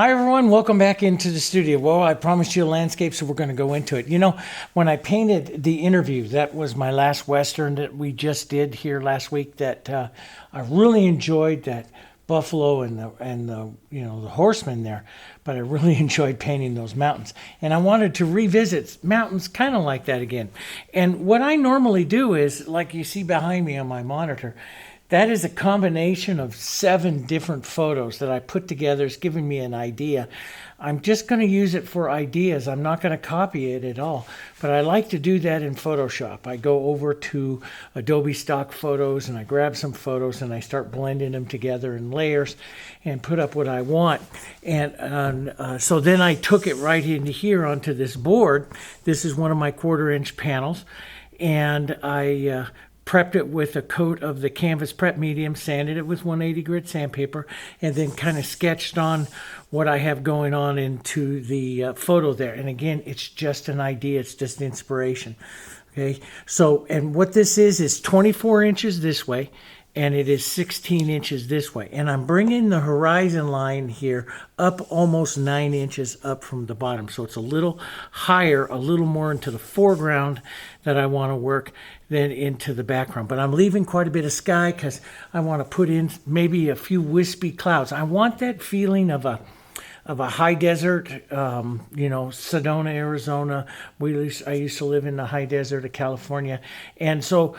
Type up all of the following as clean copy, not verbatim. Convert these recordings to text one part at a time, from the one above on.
Hi everyone, welcome back into the studio. Well, I promised you a landscape, so we're going to go into it. You know, when I painted the interview, that was my last Western that we just did here last week, that I really enjoyed that buffalo and the the horseman there, but I really enjoyed painting those mountains. And I wanted to revisit mountains kind of like that again. And what I normally do is, like you see behind me on my monitor, that is a combination of 7 different photos that I put together. It's giving me an idea. I'm just going to use it for ideas. I'm not going to copy it at all. But I like to do that in Photoshop. I go over to Adobe Stock Photos and I grab some photos and I start blending them together in layers and put up what I want. And so then I took it right into here onto this board. This is one of my 1/4-inch panels. And I prepped it with a coat of the Canvas Prep Medium, sanded it with 180 grit sandpaper, and then kind of sketched on what I have going on into the photo there. And again, it's just an idea. It's just inspiration. Okay. So, and what this is 24 inches this way, and it is 16 inches this way. And I'm bringing the horizon line here up almost 9 inches up from the bottom. So it's a little higher, a little more into the foreground that I want to work than into the background. But I'm leaving quite a bit of sky because I want to put in maybe a few wispy clouds. I want that feeling of a high desert, Sedona, Arizona. I used to live in the high desert of California. And so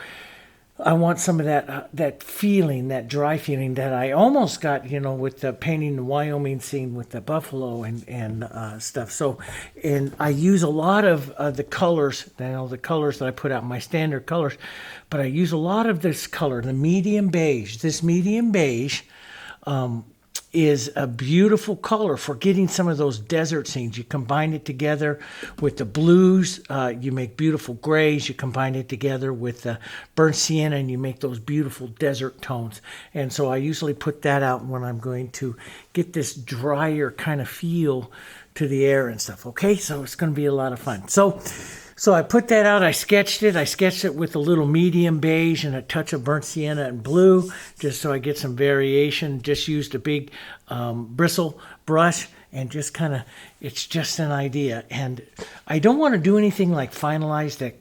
I want some of that feeling, that dry feeling that I almost got, with the painting the Wyoming scene with the buffalo and stuff. So, and I use a lot of the colors, the colors that I put out, my standard colors, but I use a lot of this color, the medium beige. This medium beige is a beautiful color for getting some of those desert scenes. You combine it together with the blues, you make beautiful grays. You combine it together with the burnt sienna and you make those beautiful desert tones. And so I usually put that out when I'm going to get this drier kind of feel to the air and stuff. Okay, so it's going to be a lot of fun. So I put that out, I sketched it with a little medium beige and a touch of burnt sienna and blue, just so I get some variation. Just used a big bristle brush and just kind of, it's just an idea. And I don't want to do anything like finalize that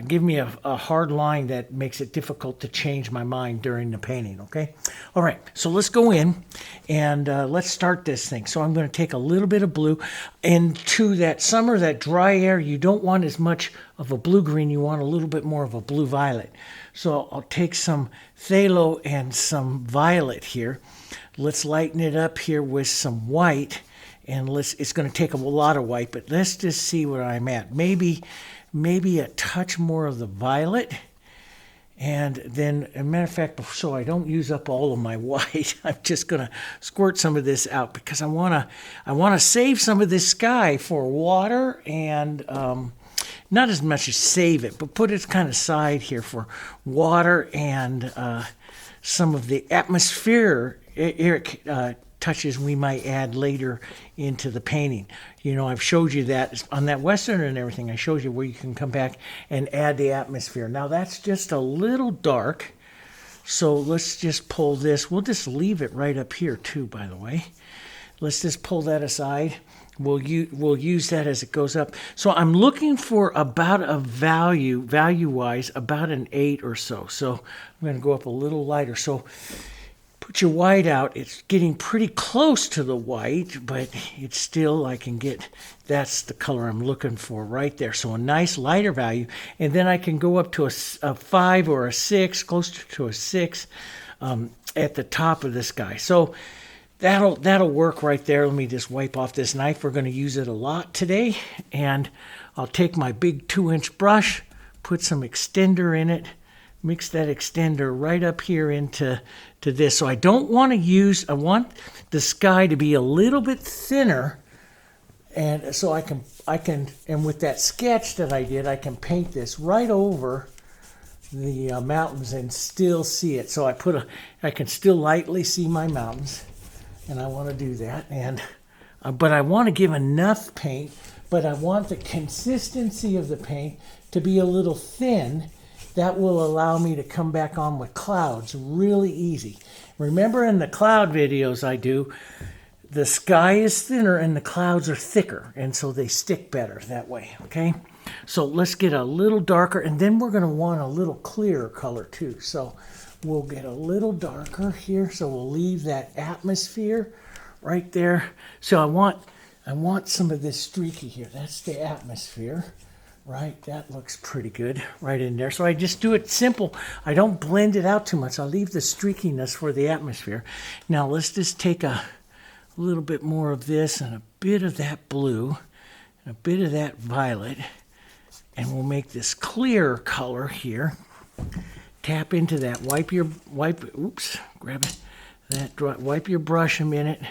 give me a hard line that makes it difficult to change my mind during the painting, okay? All right, so let's go in and let's start this thing. So I'm going to take a little bit of blue into that summer, that dry air. You don't want as much of a blue-green. You want a little bit more of a blue-violet. So I'll take some phthalo and some violet here. Let's lighten it up here with some white. And it's going to take a lot of white, but let's just see where I'm at. Maybe a touch more of the violet. And then, as a matter of fact, so I don't use up all of my white, I'm just going to squirt some of this out because I want to save some of this sky for water and not as much as save it, but put it kind of side here for water and some of the atmospheric touches we might add later into the painting. I've showed you that on that Western and everything. I showed you where you can come back and add the atmosphere. Now that's just a little dark, so let's just pull this. We'll just leave it right up here too, by the way. Let's just pull that aside. We'll use that as it goes up. So I'm looking for about a value-wise, about an 8 or so. So I'm going to go up a little lighter. So put your white out. It's getting pretty close to the white, but it's still, I can get, that's the color I'm looking for right there. So a nice lighter value. And then I can go up to a 5 or a 6, closer to a 6 at the top of this guy. So that'll work right there. Let me just wipe off this knife. We're going to use it a lot today. And I'll take my big 2-inch brush, put some extender in it, mix that extender right up here into this. So I don't want to I want the sky to be a little bit thinner. And so I can, and with that sketch that I did, I can paint this right over the mountains and still see it. So I can still lightly see my mountains, and I want to do that. And but I want to give enough paint, but I want the consistency of the paint to be a little thin. That will allow me to come back on with clouds really easy. Remember in the cloud videos I do, the sky is thinner and the clouds are thicker, and so they stick better that way, okay? So let's get a little darker, and then we're going to want a little clearer color too. So we'll get a little darker here, so we'll leave that atmosphere right there. So I want some of this streaky here. That's the atmosphere, right? That looks pretty good right in there. So I just do it simple. I don't blend it out too much. I'll leave the streakiness for the atmosphere. Now let's just take a little bit more of this and a bit of that blue and a bit of that violet, and we'll make this clear color here. Tap into that. Wipe your brush a minute.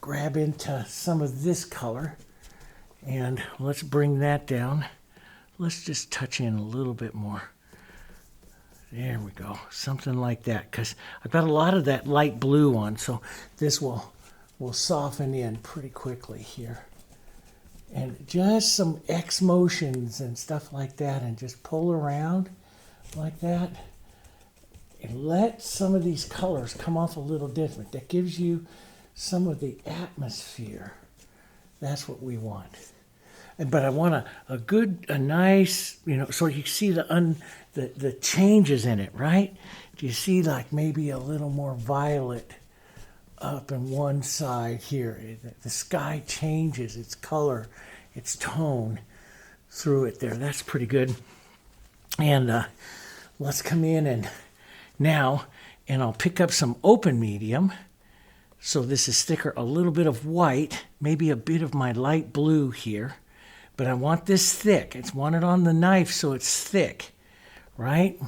Grab into some of this color, and let's bring that down. Let's just touch in a little bit more. There we go, something like that, because I've got a lot of that light blue on, so this will soften in pretty quickly here. And just some X motions and stuff like that, and just pull around like that. And let some of these colors come off a little different. That gives you some of the atmosphere. That's what we want. But I want a nice, so you see the changes in it, right? Do you see like maybe a little more violet up in one side here? The sky changes its color, its tone through it there. That's pretty good. And let's come in and I'll pick up some open medium. So this is thicker, a little bit of white, maybe a bit of my light blue here. But I want this thick. It's wanted on the knife so it's thick, right?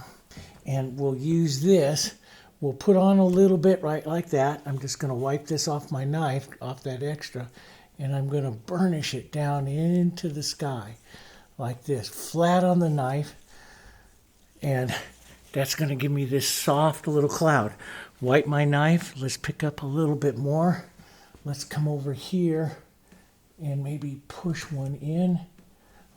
And we'll use this. We'll put on a little bit right like that. I'm just going to wipe this off my knife, off that extra, and I'm going to burnish it down into the sky like this, flat on the knife. And that's going to give me this soft little cloud. Wipe my knife. Let's pick up a little bit more. Let's come over here and maybe push one in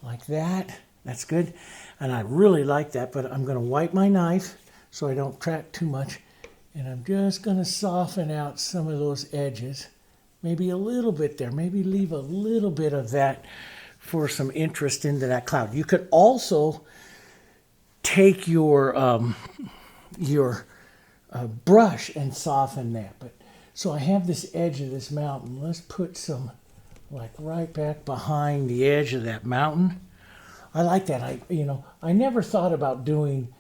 like that. That's good. And I really like that, but I'm going to wipe my knife so I don't track too much. And I'm just going to soften out some of those edges. Maybe a little bit there. Maybe leave a little bit of that for some interest into that cloud. You could also take your brush and soften that. But so I have this edge of this mountain. Let's put some like right back behind the edge of that mountain. I like that. I never thought about doing,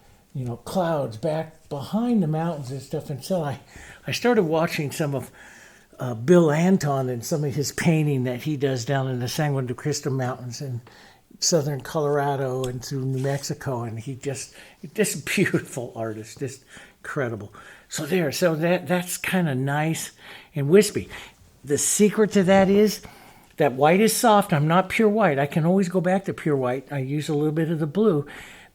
clouds back behind the mountains and stuff until I started watching some of Bill Anton and some of his painting that he does down in the San Juan de Cristo Mountains in southern Colorado and through New Mexico, and just beautiful artist, just incredible. So that's kind of nice and wispy. The secret to that is that white is soft. I'm not pure white. I can always go back to pure white. I use a little bit of the blue,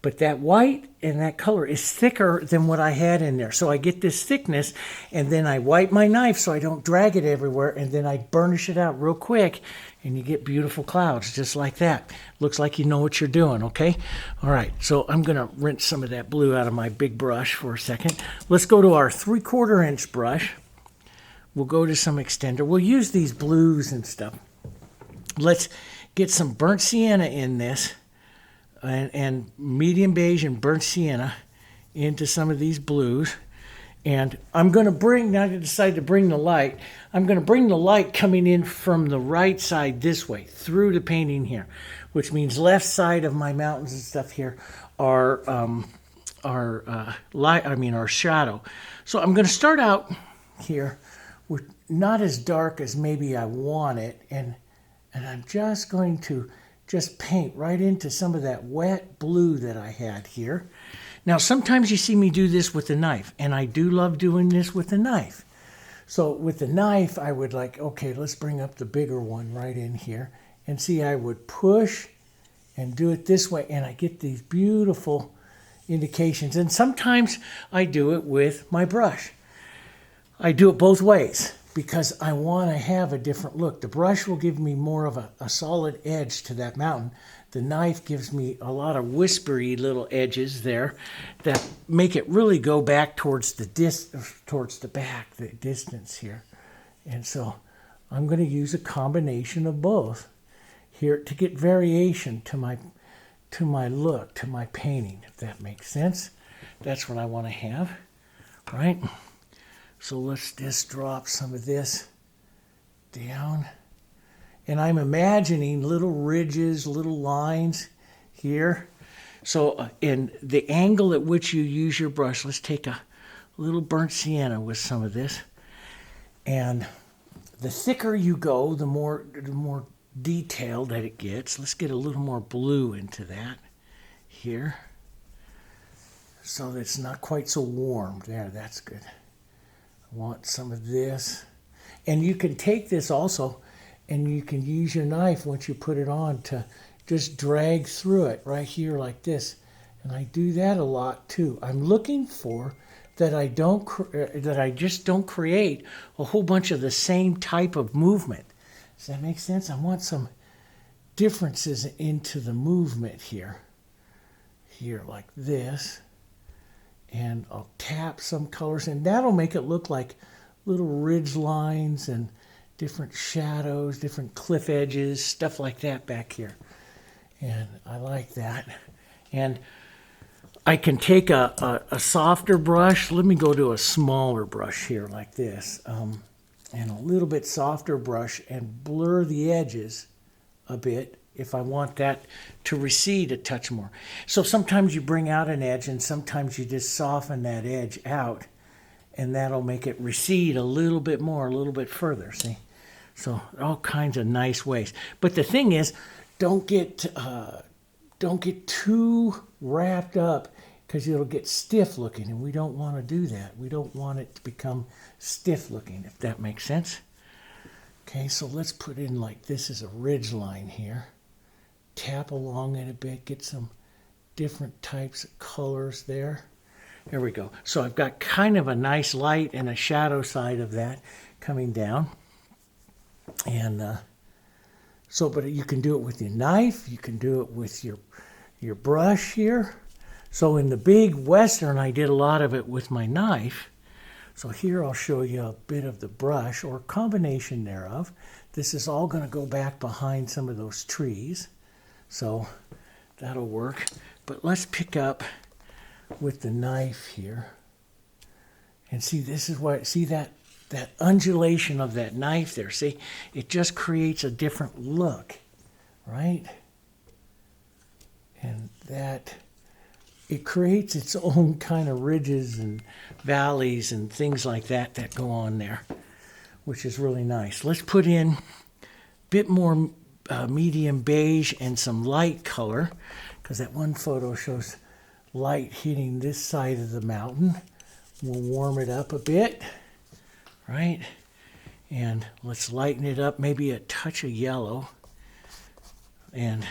but that white and that color is thicker than what I had in there. So I get this thickness, and then I wipe my knife so I don't drag it everywhere, and then I burnish it out real quick, and you get beautiful clouds just like that. Looks like you know what you're doing, okay? All right, so I'm going to rinse some of that blue out of my big brush for a second. Let's go to our 3/4 inch brush. We'll go to some extender. We'll use these blues and stuff. Let's get some burnt sienna in this, and medium beige and burnt sienna into some of these blues. And I'm going to now I decide to bring the light. I'm going to bring the light coming in from the right side this way, through the painting here, which means left side of my mountains and stuff here are shadow. So I'm going to start out here with not as dark as maybe I want it, and I'm just going to paint right into some of that wet blue that I had here. Now, sometimes you see me do this with a knife, and I do love doing this with a knife. So with the knife, I would okay, let's bring up the bigger one right in here. And see, I would push and do it this way, and I get these beautiful indications. And sometimes I do it with my brush. I do it both ways, because I want to have a different look. The brush will give me more of a solid edge to that mountain. The knife gives me a lot of whispery little edges there that make it really go back towards the back, the distance here. And so I'm going to use a combination of both here to get variation to my look, to my painting, if that makes sense. That's what I want to have, right? So let's just drop some of this down. And I'm imagining little ridges, little lines here. So in the angle at which you use your brush, let's take a little burnt sienna with some of this. And the thicker you go, the more detailed that it gets. Let's get a little more blue into that here, so that it's not quite so warm. There, that's good. I want some of this. And you can take this also, and you can use your knife once you put it on to just drag through it right here like this. And I do that a lot too. I'm looking for that I just don't create a whole bunch of the same type of movement. Does that make sense? I want some differences into the movement here. Here like this. And I'll tap some colors, and that'll make it look like little ridge lines and different shadows, different cliff edges, stuff like that back here. And I like that. And I can take a softer brush. Let me go to a smaller brush here like this. And a little bit softer brush and blur the edges a bit if I want that to recede a touch more. So sometimes you bring out an edge and sometimes you just soften that edge out, and that'll make it recede a little bit more, a little bit further, see? So all kinds of nice ways. But the thing is, don't get too wrapped up, because it'll get stiff looking, and we don't want to do that. We don't want it to become stiff looking, if that makes sense. Okay, so let's put in like this is a ridge line here. Tap along it a bit, get some different types of colors there. There we go. So I've got kind of a nice light and a shadow side of that coming down. And but you can do it with your knife, you can do it with your brush here. So in the big Western, I did a lot of it with my knife. So here I'll show you a bit of the brush, or a combination thereof. This is all going to go back behind some of those trees. So that'll work. But let's pick up with the knife here. And see, this is what, see that undulation of that knife there. See, it just creates a different look, right? And that, it creates its own kind of ridges and valleys and things like that that go on there, which is really nice. Let's put in a bit more medium beige and some light color, because that one photo shows light hitting this side of the mountain. We'll warm it up a bit, right? And let's lighten it up, maybe a touch of yellow. And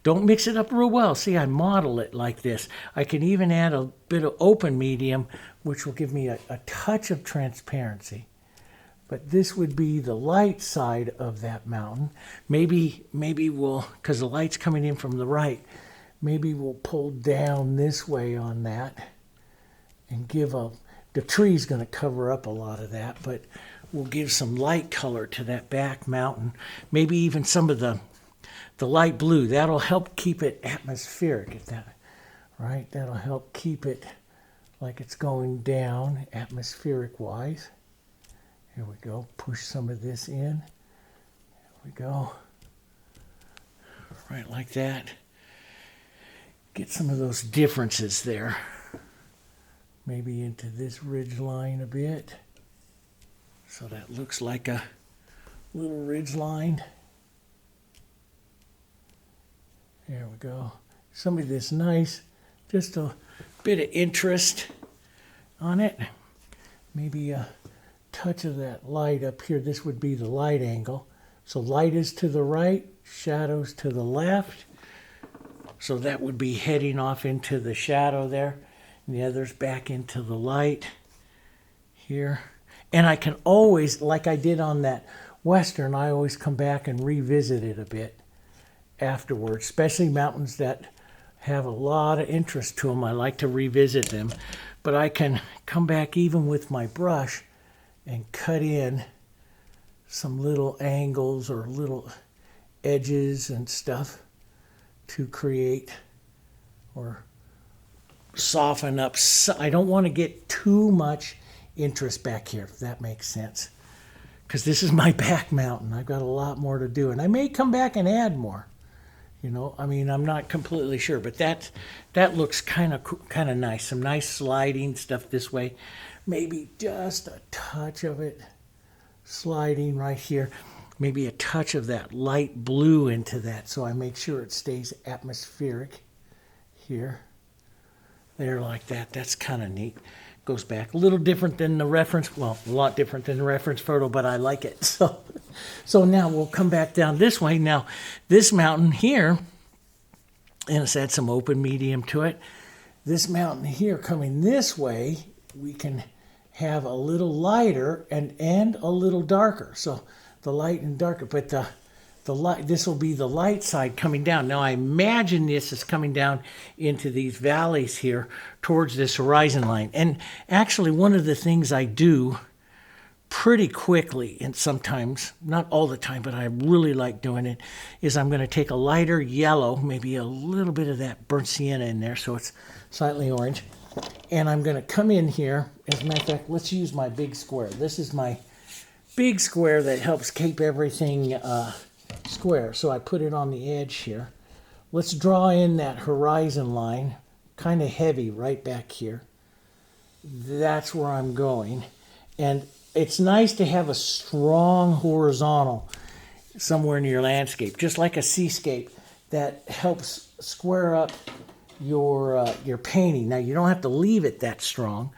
don't mix it up real well. See, I model it like this. I can even add a bit of open medium, which will give me a touch of transparency. But this would be the light side of that mountain. Maybe we'll, because the light's coming in from the right, maybe we'll pull down this way on that and give the tree's going to cover up a lot of that, but we'll give some light color to that back mountain. Maybe even some of the light blue. That'll help keep it atmospheric, if that, right? That'll help keep it like it's going down atmospheric wise. Here we go. Push some of this in. There we go. Right like that. Get some of those differences there. Maybe into this ridge line a bit. So that looks like a little ridge line. There we go. Some of this nice, just a bit of interest on it. Maybe a touch of that light up here. This would be the light angle. So light is to the right, shadows to the left. So that would be heading off into the shadow there. And the other's back into the light here. And I can always, like I did on that Western, I always come back and revisit it a bit afterwards, especially mountains that have a lot of interest to them. I like to revisit them. But I can come back even with my brush and cut in some little angles or little edges and stuff to create or soften up. I don't want to get too much interest back here, if that makes sense, because this is my back mountain. I've got a lot more to do, and I may come back and add more. You know, I mean, I'm not completely sure, but that looks kind of nice. Some nice sliding stuff this way. Maybe just a touch of it sliding right here. Maybe a touch of that light blue into that, so I make sure it stays atmospheric here. There, like that. That's kind of neat. Goes back a little different than the reference. Well, a lot different than the reference photo, but I like it. So now we'll come back down this way. Now, this mountain here, and it's had some open medium to it. This mountain here coming this way, we can have a little lighter and a little darker. So the light and darker, but the light, this will be the light side coming down. Now I imagine this is coming down into these valleys here towards this horizon line. And actually one of the things I do pretty quickly, and sometimes, not all the time, but I really like doing it, is I'm going to take a lighter yellow, maybe a little bit of that burnt sienna in there so it's slightly orange. And I'm going to come in here. As a matter of fact, let's use my big square. This is my big square that helps keep everything square. So I put it on the edge here. Let's draw in that horizon line, kind of heavy right back here. That's where I'm going. And it's nice to have a strong horizontal somewhere in your landscape, just like a seascape, that helps square up your painting. Now you don't have to leave it that strong,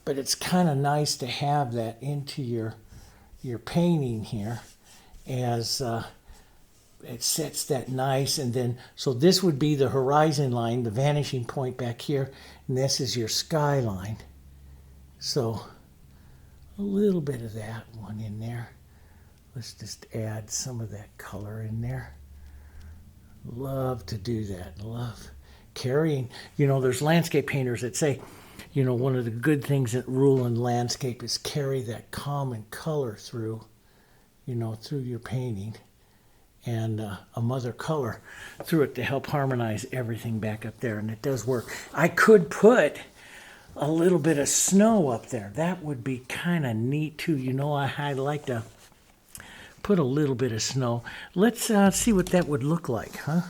but it's kind of nice to have that into your painting here, as it sets that nice. And then, so this would be the horizon line, the vanishing point back here, and this is your skyline. So a little bit of that one in there. Let's just add some of that color in there. Love to do that. Love carrying. You know, there's landscape painters that say, you know, one of the good things that rule in landscape is carry that common color through, you know, through your painting, and a mother color through it to help harmonize everything back up there. And it does work. I could put a little bit of snow up there. That would be kind of neat too. You know, I like to put a little bit of snow. Let's see what that would look like, huh?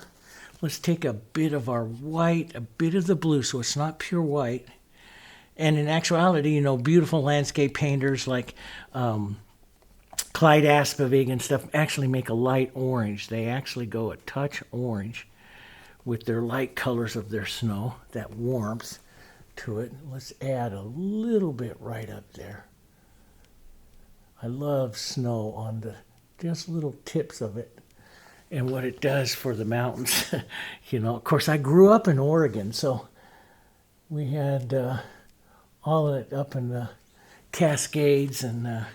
Let's take a bit of our white, a bit of the blue, so it's not pure white. And in actuality, you know, beautiful landscape painters like Clyde Aspavig and stuff actually make a light orange. They actually go a touch orange with their light colors of their snow, that warmth to it. Let's add a little bit right up there. I love snow on the just little tips of it and what it does for the mountains. You know, of course, I grew up in Oregon, so we had all of it up in the Cascades and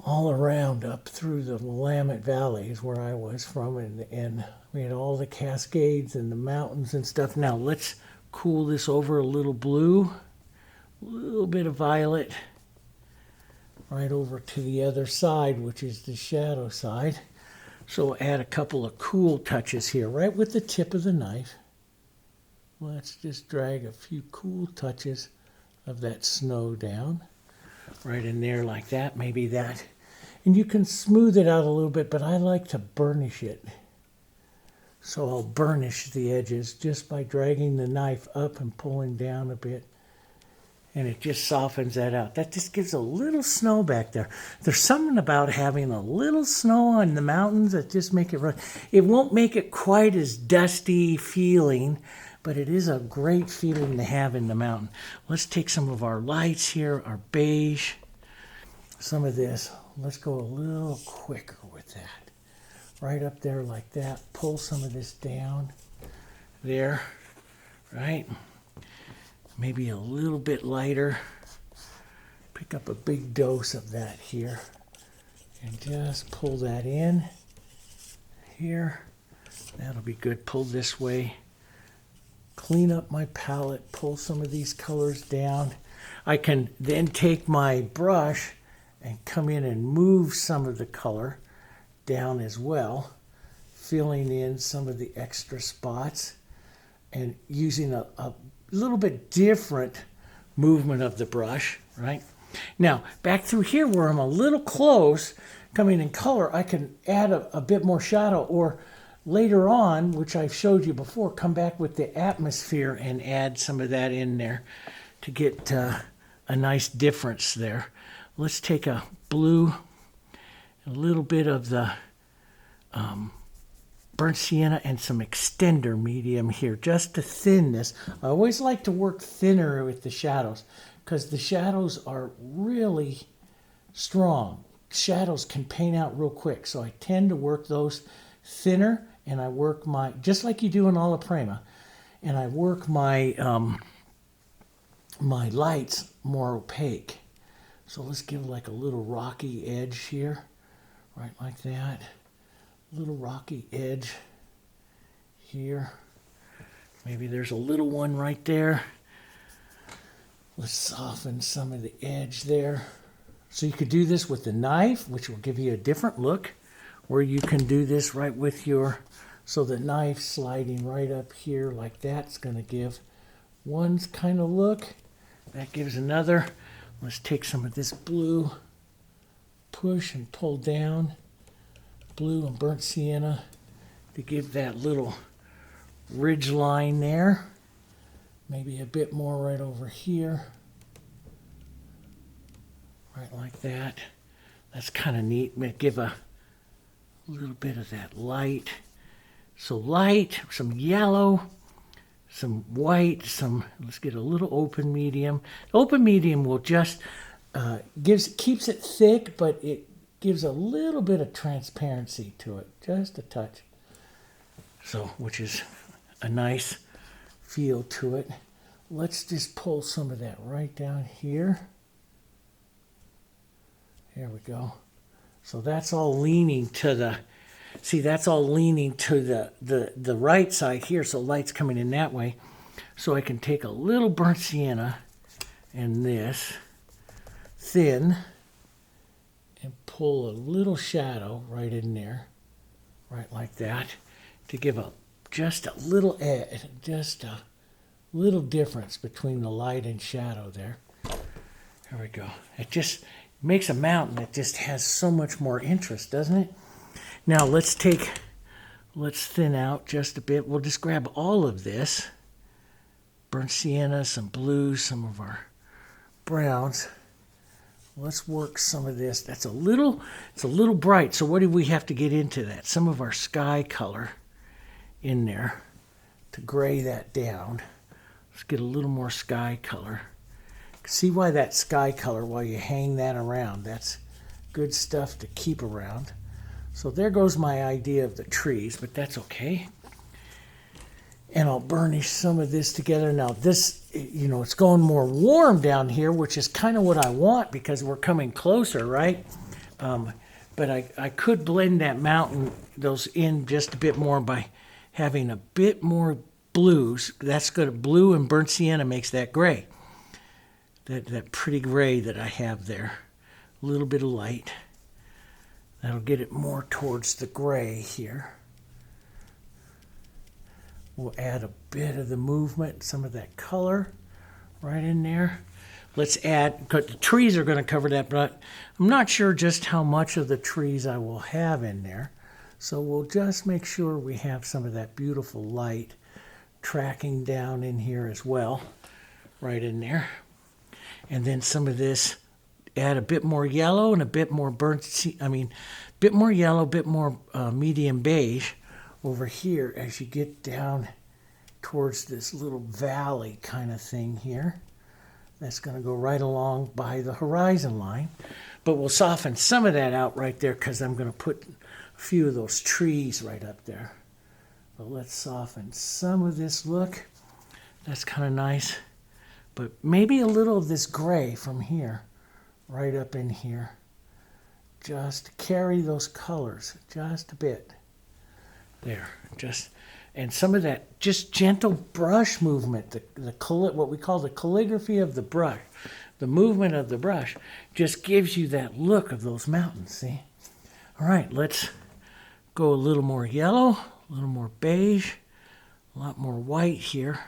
all around up through the Willamette Valley is where I was from, and we had all the Cascades and the mountains and stuff. Now let's cool this over a little blue, a little bit of violet, right over to the other side, which is the shadow side. So we'll add a couple of cool touches here, right with the tip of the knife. Let's just drag a few cool touches of that snow down, right in there like that, maybe that. And you can smooth it out a little bit, but I like to burnish it. So I'll burnish the edges just by dragging the knife up and pulling down a bit. And it just softens that out. That just gives a little snow back there. There's something about having a little snow on the mountains that just make it run. It won't make it quite as dusty feeling, but it is a great feeling to have in the mountain. Let's take some of our lights here, our beige, some of this. Let's go a little quicker with that. Right up there like that. Pull some of this down there, right? Maybe a little bit lighter. Pick up a big dose of that here and just pull that in here. That'll be good. Pull this way. Clean up my palette. Pull some of these colors down. I can then take my brush and come in and move some of the color down as well, filling in some of the extra spots and using a little bit different movement of the brush, right? Now, back through here where I'm a little close, coming in color, I can add a bit more shadow, or later on, which I've showed you before, come back with the atmosphere and add some of that in there to get a nice difference there. Let's take a blue, a little bit of the burnt sienna and some extender medium here just to thin this. I always like to work thinner with the shadows because the shadows are really strong. Shadows can paint out real quick, so I tend to work those thinner, and I work my, just like you do in Alla Prima, and I work my my lights more opaque. So let's give like a little rocky edge here, right like that. Little rocky edge here. Maybe there's a little one right there. Let's soften some of the edge there. So you could do this with the knife, which will give you a different look, or you can do this right with your, so the knife sliding right up here like that's going to give one kind of look. That gives another. Let's take some of this blue, push and pull down. Blue and burnt sienna to give that little ridge line there. Maybe a bit more right over here. Right like that. That's kind of neat. Give a little bit of that light. So light, some yellow, some white, let's get a little open medium. Open medium will just keeps it thick, but it gives a little bit of transparency to it, just a touch. So, which is a nice feel to it. Let's just pull some of that right down here. There we go. So that's all leaning to the, see, that's all leaning to the right side here, so light's coming in that way. So I can take a little burnt sienna and this, thin, and pull a little shadow right in there, right like that, to give just a little edge, just a little difference between the light and shadow there. There we go. It just makes a mountain that just has so much more interest, doesn't it? Now let's thin out just a bit. We'll just grab all of this, burnt sienna, some blues, some of our browns. Let's work some of this. It's a little bright. So what do we have to get into that? Some of our sky color in there to gray that down. Let's get a little more sky color. See why that sky color, while you hang that around, that's good stuff to keep around. So there goes my idea of the trees, but that's okay. And I'll burnish some of this together. Now this, you know, it's going more warm down here, which is kind of what I want because we're coming closer, right? But I could blend that mountain, those in just a bit more by having a bit more blues. That's good. Blue and burnt sienna makes that gray. That pretty gray that I have there. A little bit of light. That'll get it more towards the gray here. We'll add a bit of the movement, some of that color right in there. Let's add, the trees are going to cover that, but I'm not sure just how much of the trees I will have in there. So we'll just make sure we have some of that beautiful light tracking down in here as well, right in there. And then some of this, add a bit more yellow and a bit more bit more yellow, bit more medium beige over here as you get down towards this little valley kind of thing here. That's going to go right along by the horizon line. But we'll soften some of that out right there because I'm going to put a few of those trees right up there. But let's soften some of this look. That's kind of nice. But maybe a little of this gray from here, right up in here. Just carry those colors just a bit. There, and some of that just gentle brush movement, what we call the calligraphy of the brush, the movement of the brush just gives you that look of those mountains, see? All right, let's go a little more yellow, a little more beige, a lot more white here.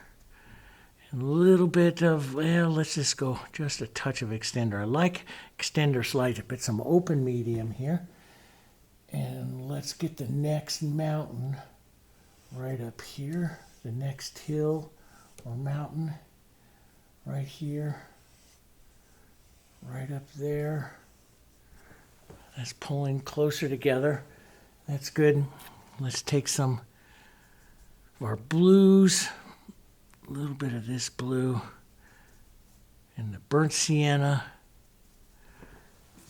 And a little bit of, well, let's just go just a touch of extender. I like extender slides. I put some open medium here. And let's get the next mountain right up here. The next hill or mountain right here. Right up there. That's pulling closer together. That's good. Let's take some of our blues. A little bit of this blue and the burnt sienna.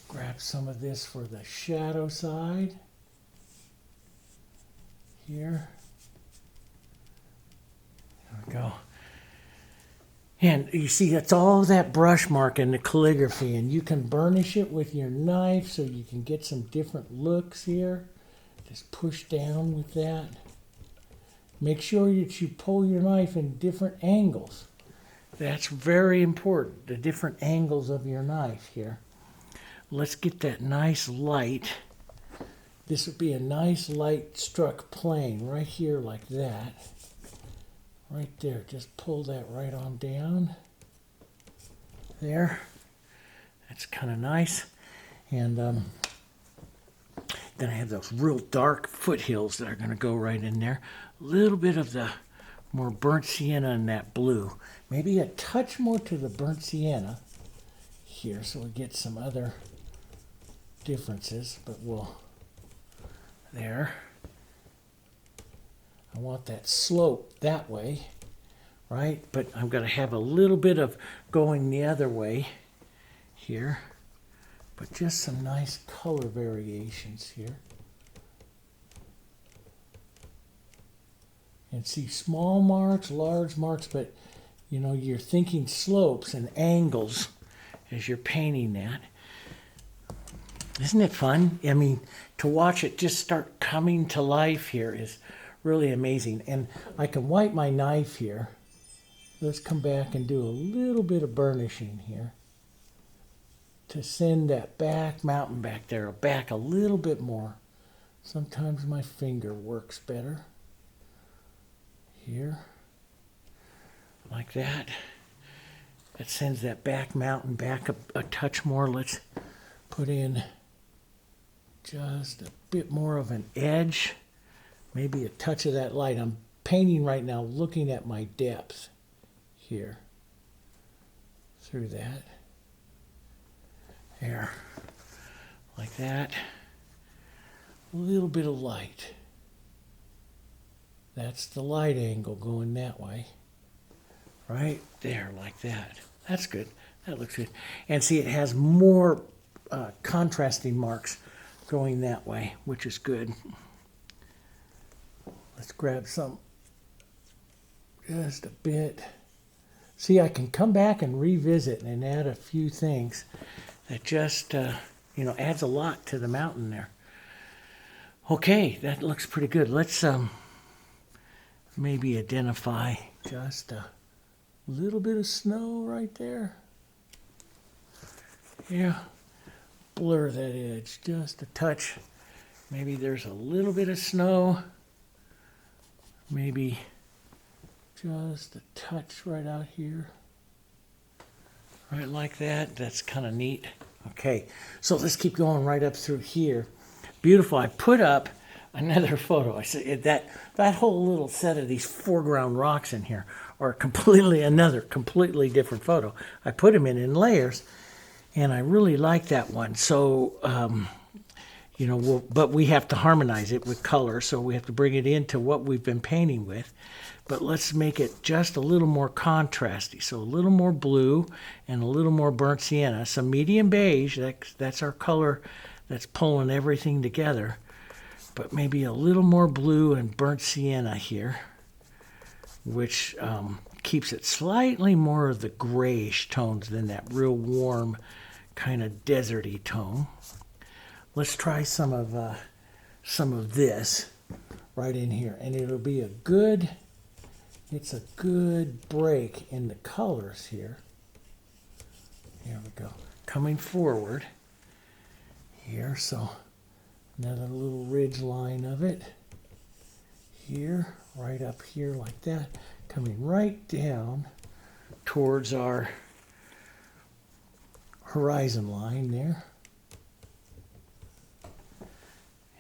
Grab some of this for the shadow side. Here. There we go. And you see, that's all that brush mark and the calligraphy, and you can burnish it with your knife so you can get some different looks here. Just push down with that. Make sure that you pull your knife in different angles. That's very important, the different angles of your knife here. Let's get that nice light. This would be a nice light struck plane right here like that. Right there, just pull that right on down. There. That's kind of nice. And then I have those real dark foothills that are going to go right in there. A little bit of the more burnt sienna in that blue. Maybe a touch more to the burnt sienna here so we get some other differences, but we'll, there. I want that slope that way, right? But I'm going to have a little bit of going the other way here, but just some nice color variations here. And see small marks, large marks, but you know, you're thinking slopes and angles as you're painting that. Isn't it fun? I mean, to watch it just start coming to life here is really amazing. And I can wipe my knife here. Let's come back and do a little bit of burnishing here to send that back mountain back there back a little bit more. Sometimes my finger works better. Here, like that. That sends that back mountain back a touch more. Let's put in just a bit more of an edge, maybe a touch of that light. I'm painting right now looking at my depth here through that. There, like that. A little bit of light. That's the light angle going that way. Right there, like that. That's good. That looks good. And see, it has more contrasting marks going that way, which is good. Let's grab some, just a bit. See, I can come back and revisit and add a few things that just, you know, adds a lot to the mountain there. Okay, that looks pretty good. Let's maybe identify just a little bit of snow right there. Yeah, blur that edge just a touch. Maybe there's a little bit of snow. Maybe just a touch right out here. Right like that. That's kind of neat. Okay, so let's keep going right up through here. Beautiful. I put up another photo. I said that whole little set of these foreground rocks in here are completely different photo. I put them in layers, and I really like that one. So, you know, but we have to harmonize it with color, so we have to bring it into what we've been painting with. But let's make it just a little more contrasty. So a little more blue and a little more burnt sienna. Some medium beige. That's our color that's pulling everything together. But maybe a little more blue and burnt sienna here, which keeps it slightly more of the grayish tones than that real warm kind of deserty tone. Let's try some of this right in here, and it'll be it's a good break in the colors here. Here we go. Coming forward here, so another little ridge line of it. Here, right up here like that. Coming right down towards our horizon line there.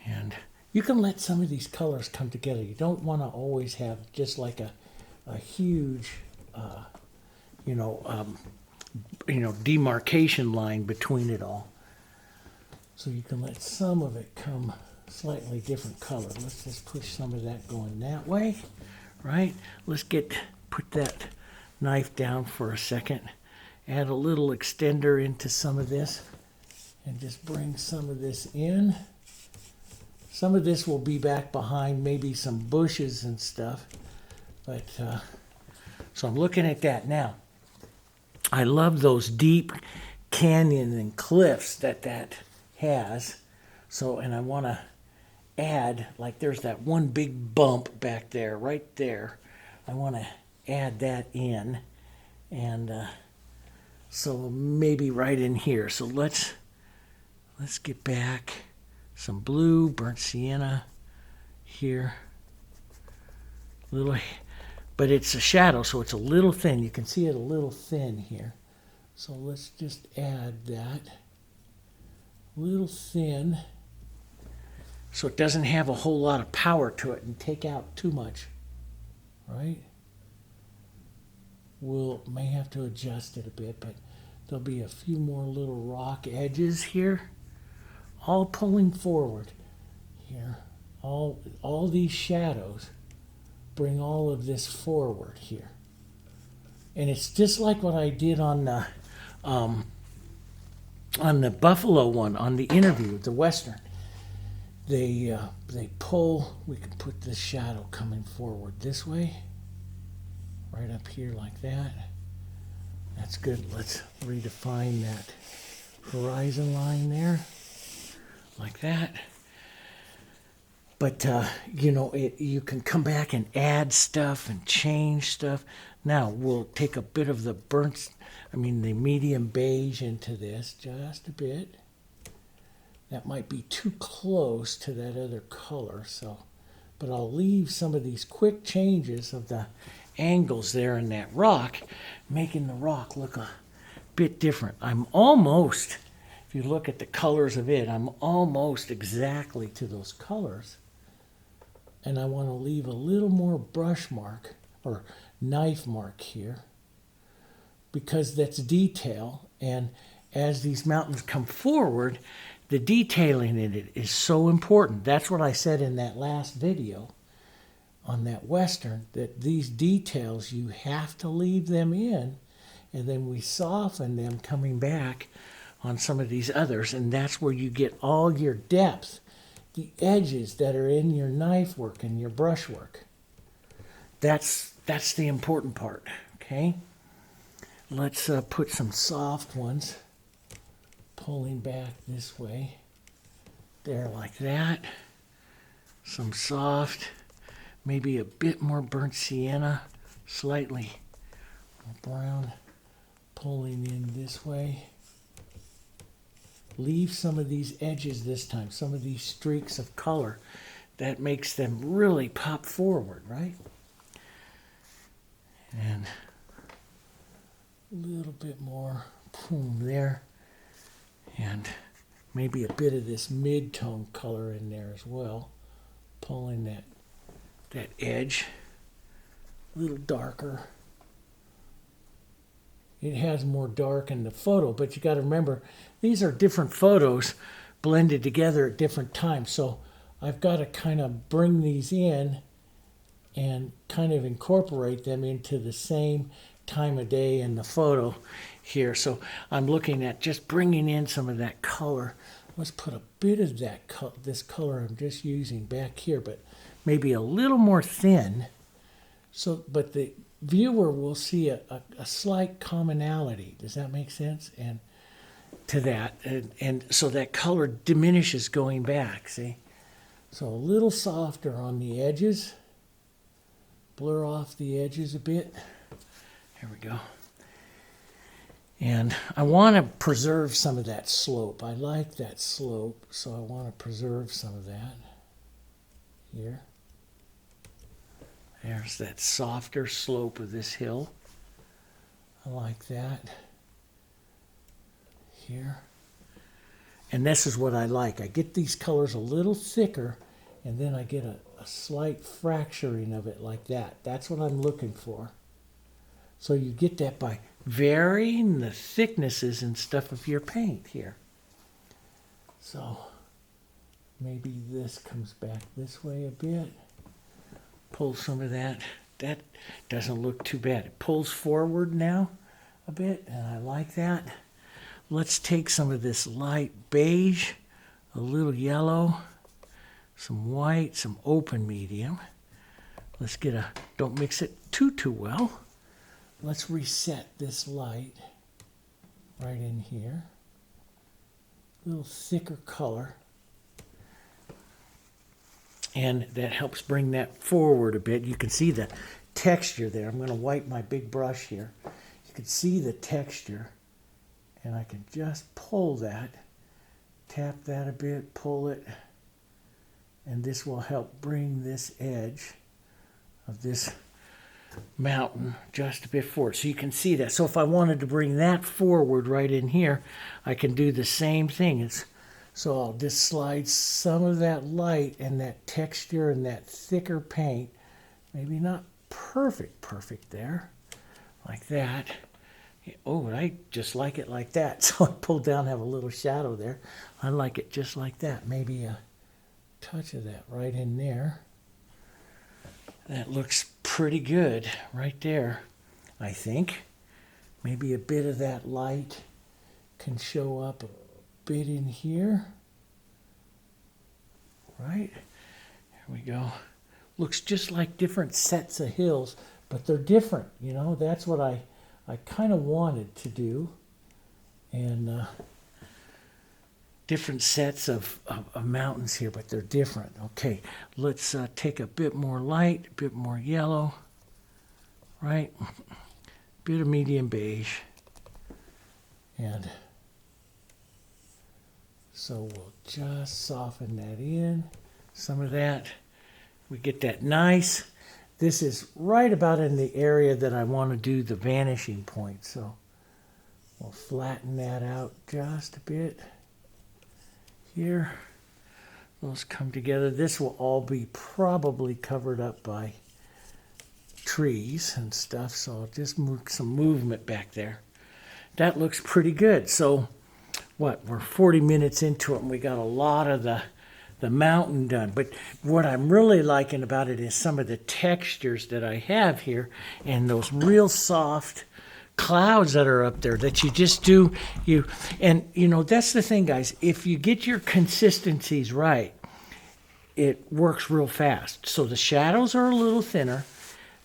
And you can let some of these colors come together. You don't want to always have just like a huge, demarcation line between it all. So you can let some of it come slightly different color. Let's just push some of that going that way, right? Let's put that knife down for a second. Add a little extender into some of this and just bring some of this in. Some of this will be back behind maybe some bushes and stuff. But so I'm looking at that now. I love those deep canyons and cliffs that has. So, and I want to add, like there's that one big bump back there, right there. I want to add that in. And so maybe right in here. So let's get back some blue, burnt sienna here. But it's a shadow, so it's a little thin. You can see it a little thin here. So let's just add that. Little thin. So it doesn't have a whole lot of power to it and take out too much. Right? May have to adjust it a bit, but there'll be a few more little rock edges here. All pulling forward here. All these shadows bring all of this forward here. And it's just like what I did on the buffalo one, on the interview, the Western. They pull, we can put this shadow coming forward this way. Right up here like that. That's good. Let's redefine that horizon line there. Like that. But, you can come back and add stuff and change stuff. Now, we'll take a bit of the the medium beige into this, just a bit. That might be too close to that other color, but I'll leave some of these quick changes of the angles there in that rock, making the rock look a bit different. I'm almost, if you look at the colors of it, I'm almost exactly to those colors. And I want to leave a little more brush mark or knife mark here because that's detail. And as these mountains come forward, the detailing in it is so important. That's what I said in that last video on that Western, that these details, you have to leave them in, and then we soften them coming back on some of these others, and that's where you get all your depth, the edges that are in your knife work and your brush work. That's the important part, okay? Let's put some soft ones pulling back this way. There, like that. Some soft, maybe a bit more burnt sienna, slightly brown, pulling in this way. Leave some of these edges this time, some of these streaks of color. That makes them really pop forward, right? And a little bit more boom there. And maybe a bit of this mid-tone color in there as well. Pulling that edge a little darker. It has more dark in the photo, but you got to remember, these are different photos blended together at different times. So I've got to kind of bring these in and kind of incorporate them into the same time of day in the photo here. So I'm looking at just bringing in some of that color. Let's put a bit of this color I'm just using back here, but maybe a little more thin. So, but the viewer will see a slight commonality. Does that make sense? And to that, and so that color diminishes going back. See, so a little softer on the edges. Blur off the edges a bit. Here we go. And I want to preserve some of that slope. I like that slope, so I want to preserve some of that here. There's that softer slope of this hill. I like that here. And this is what I like. I get these colors a little thicker, and then I get a slight fracturing of it like that. That's what I'm looking for. So you get that by varying the thicknesses and stuff of your paint here. So maybe this comes back this way a bit. Pull some of that. That doesn't look too bad. It pulls forward now a bit, and I like that. Let's take some of this light beige, a little yellow, some white, some open medium. Let's get a, don't mix it too well. Let's reset this light right in here. A little thicker color. And that helps bring that forward a bit. You can see the texture there. I'm going to wipe my big brush here. You can see the texture. And I can just pull that, tap that a bit, pull it. And this will help bring this edge of this mountain just a bit forward. So you can see that. So if I wanted to bring that forward right in here, I can do the same thing. So I'll just slide some of that light and that texture and that thicker paint, maybe not perfect there, like that. Oh, I just like it like that. So I pull down, have a little shadow there. I like it just like that. Maybe a touch of that right in there. That looks pretty good right there, I think. Maybe a bit of that light can show up a bit in here. Right? Here we go. Looks just like different sets of hills, but they're different. You know, that's what I kind of wanted to do. And different sets of mountains here, but they're different. Okay, let's take a bit more light, a bit more yellow, right? Bit of medium beige. And so we'll just soften that in, some of that. We get that nice. This is right about in the area that I want to do the vanishing point. So we'll flatten that out just a bit here. Those come together. This will all be probably covered up by trees and stuff. So I'll just move some movement back there. That looks pretty good. So what, we're 40 minutes into it and we got a lot of the mountain done. But what I'm really liking about it is some of the textures that I have here and those real soft clouds that are up there that you just do. And you know, that's the thing, guys. If you get your consistencies right, it works real fast. So the shadows are a little thinner,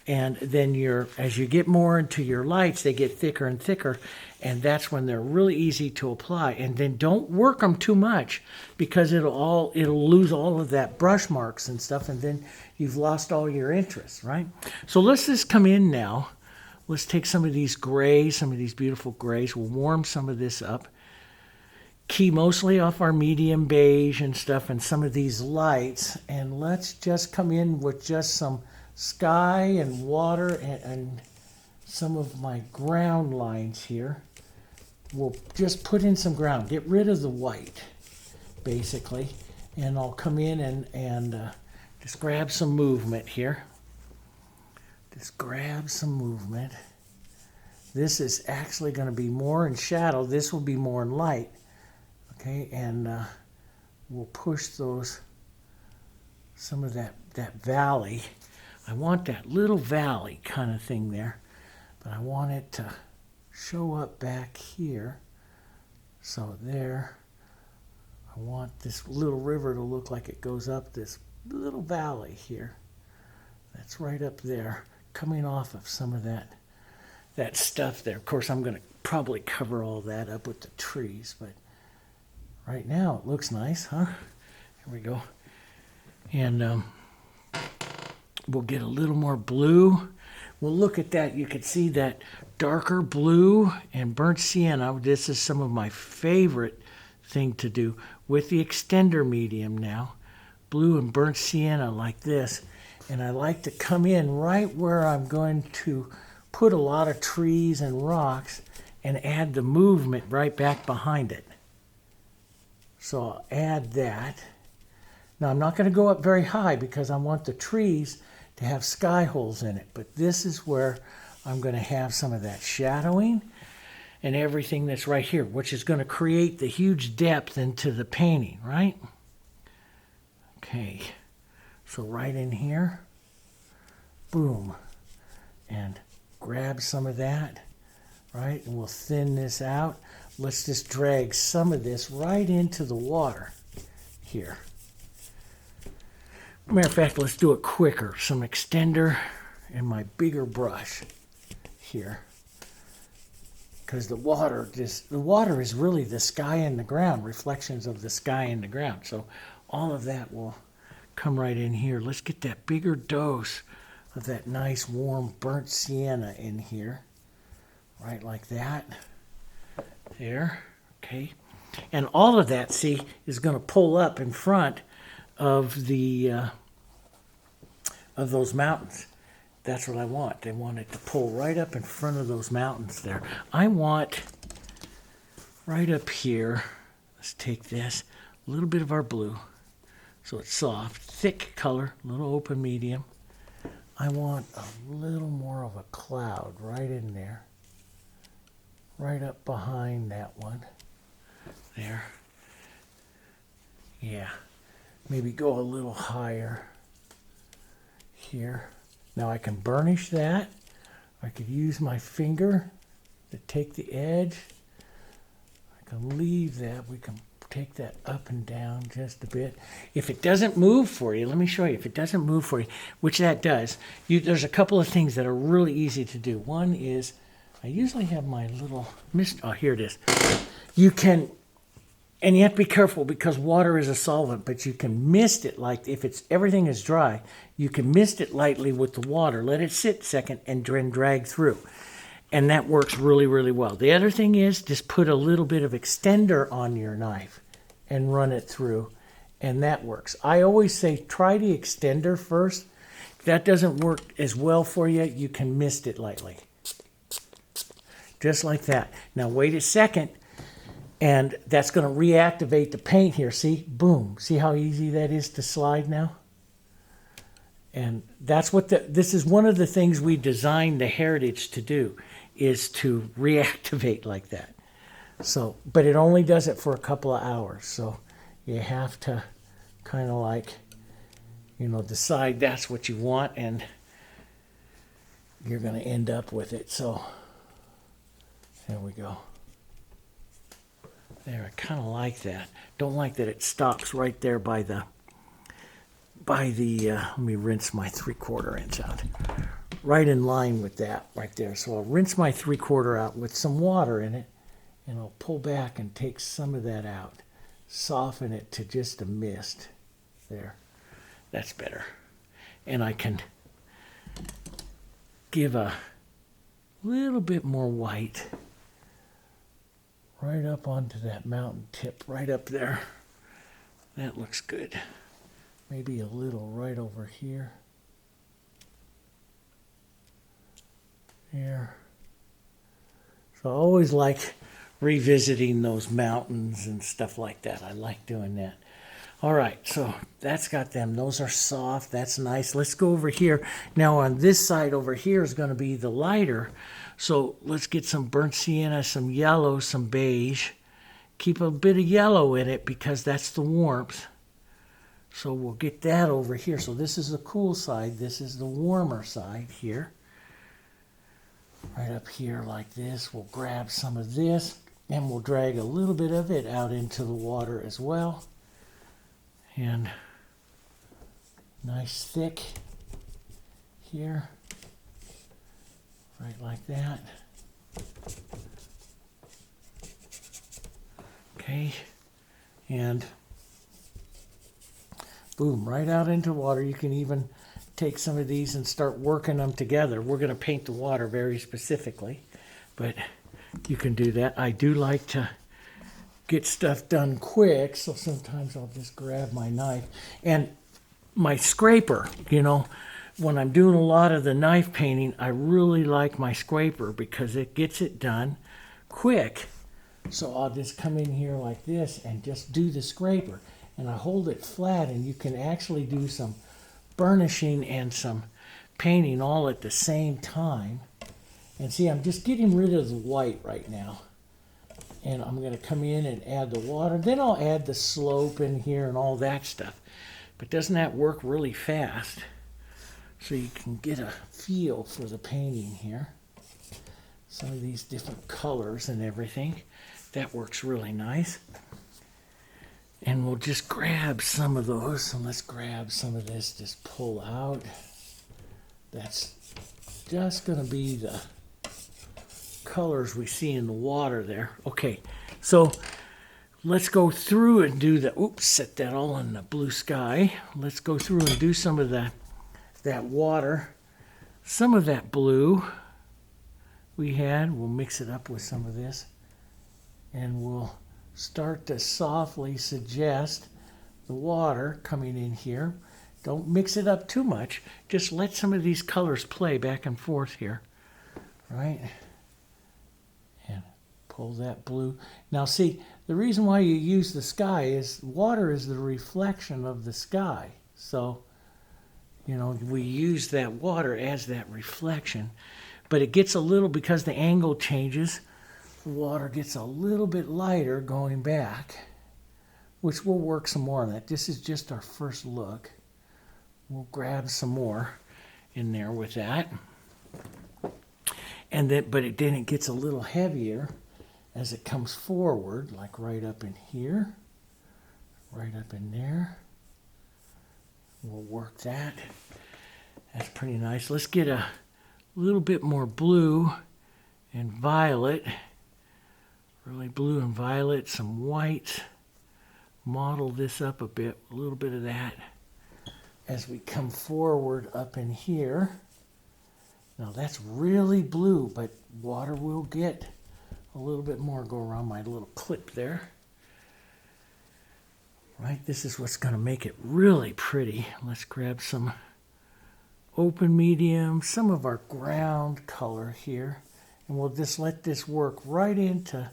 and then as you get more into your lights, they get thicker and thicker, and that's when they're really easy to apply. And then don't work them too much, because it'll lose all of that brush marks and stuff, and then you've lost all your interest, right? So let's just come in now. Let's take some of these grays, some of these beautiful grays. We'll warm some of this up. Key mostly off our medium beige and stuff, and some of these lights, and let's just come in with just some sky and water and some of my ground lines here. We'll just put in some ground, get rid of the white basically, and I'll come in and just grab some movement here. Just grab some movement. This is actually going to be more in shadow. This will be more in light. Okay, and we'll push some of that valley. I want that little valley kind of thing there, but I want it to show up back here. So there, I want this little river to look like it goes up this little valley here. That's right up there, coming off of some of that stuff there. Of course, I'm going to probably cover all that up with the trees, but right now it looks nice, huh? Here we go. And we'll get a little more blue. We'll look at that. You can see that darker blue and burnt sienna. This is some of my favorite thing to do with the extender medium now. Blue and burnt sienna like this. And I like to come in right where I'm going to put a lot of trees and rocks and add the movement right back behind it. So I'll add that. Now I'm not going to go up very high because I want the trees to have sky holes in it. But this is where I'm going to have some of that shadowing and everything that's right here, which is going to create the huge depth into the painting, right? Okay, so right in here, boom, and grab some of that, right? And we'll thin this out. Let's just drag some of this right into the water here. Matter of fact, let's do it quicker. Some extender and my bigger brush here. Because the water is really the sky and the ground, reflections of the sky and the ground. So all of that will come right in here. Let's get that bigger dose of that nice warm burnt sienna in here. Right like that. There. Okay. And all of that, see, is going to pull up in front of the of those mountains. That's what I want. I want it to pull right up in front of those mountains there. I want right up here, let's take this, a little bit of our blue, so it's soft, thick color, a little open medium. I want a little more of a cloud right in there, right up behind that one. There. Yeah. Maybe go a little higher here. Now I can burnish that. I could use my finger to take the edge. I can leave that. We can take that up and down just a bit. If it doesn't move for you, let me show you. If it doesn't move for you, which that does, there's a couple of things that are really easy to do. One is, I usually have my little mist. Oh, here it is. You can, and you have to be careful because water is a solvent, but you can mist it like, if everything is dry, you can mist it lightly with the water, let it sit a second, and then drag through. And that works really, really well. The other thing is just put a little bit of extender on your knife and run it through, and that works. I always say try the extender first. If that doesn't work as well for you, you can mist it lightly. Just like that. Now wait a second, and that's going to reactivate the paint here. See? Boom. See how easy that is to slide now? And that's what this is one of the things we designed the Heritage to do, is to reactivate like that. So, but it only does it for a couple of hours. So you have to kind of like, decide that's what you want, and you're going to end up with it. So there we go. There, I kind of like that. Don't like that it stops right there by the let me rinse my 3/4 inch out. Right in line with that right there. So I'll rinse my 3/4 out with some water in it, and I'll pull back and take some of that out. Soften it to just a mist. There. That's better. And I can give a little bit more white right up onto that mountain tip, right up there. That looks good. Maybe a little right over here. Here. So I always like revisiting those mountains and stuff like that. I like doing that. All right, so that's got them. Those are soft. That's nice. Let's go over here. Now on this side over here is going to be the lighter. So let's get some burnt sienna, some yellow, some beige. Keep a bit of yellow in it because that's the warmth. So we'll get that over here. So this is the cool side. This is the warmer side here. Right up here like this. We'll grab some of this, and we'll drag a little bit of it out into the water as well. And nice thick here. Right like that. Okay. And boom, right out into water. You can even take some of these and start working them together. We're going to paint the water very specifically. but you can do that. I do like to get stuff done quick, so sometimes I'll just grab my knife. And my scraper, you know, when I'm doing a lot of the knife painting, I really like my scraper because it gets it done quick. So I'll just come in here like this and just do the scraper. And I hold it flat, and you can actually do some burnishing and some painting all at the same time. And see, I'm just getting rid of the white right now. And I'm going to come in and add the water. Then I'll add the slope in here and all that stuff. But doesn't that work really fast? So you can get a feel for the painting here. Some of these different colors and everything. That works really nice. And we'll just grab some of those. So let's grab some of this, just pull out. That's just going to be the colors we see in the water there. Okay, so let's go through and do the, oops, set that all in the blue sky. Let's go through and do some of that water. Some of that blue we had, we'll mix it up with some of this. And we'll start to softly suggest the water coming in here. Don't mix it up too much. Just let some of these colors play back and forth here. Right? And pull that blue. Now see, the reason why you use the sky is water is the reflection of the sky. So, you know, we use that water as that reflection. But it gets a little, because the angle changes, the water gets a little bit lighter going back, which we'll work some more on that. This is just our first look. We'll grab some more in there with that. And then, but then it gets a little heavier as it comes forward, like right up in here, right up in there. We'll work that. That's pretty nice. Let's get a little bit more blue and violet. Really blue and violet, some whites. Model this up a bit, a little bit of that as we come forward up in here. Now that's really blue, but water will get a little bit more. Go around my little clip there. Right, this is what's going to make it really pretty. Let's grab some open medium, some of our ground color here, and we'll just let this work right into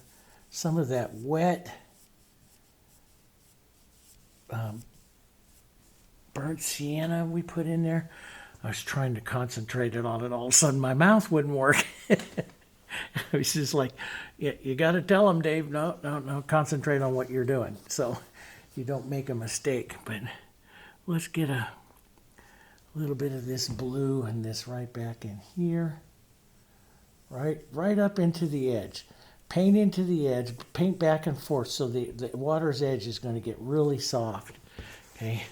some of that wet burnt sienna we put in there. I was trying to concentrate it on it. All of a sudden, my mouth wouldn't work. I was just like, yeah, you got to tell them, Dave, no, concentrate on what you're doing so you don't make a mistake. But let's get a little bit of this blue and this right back in here. Right up into the edge. Paint into the edge, paint back and forth so the water's edge is going to get really soft. Okay.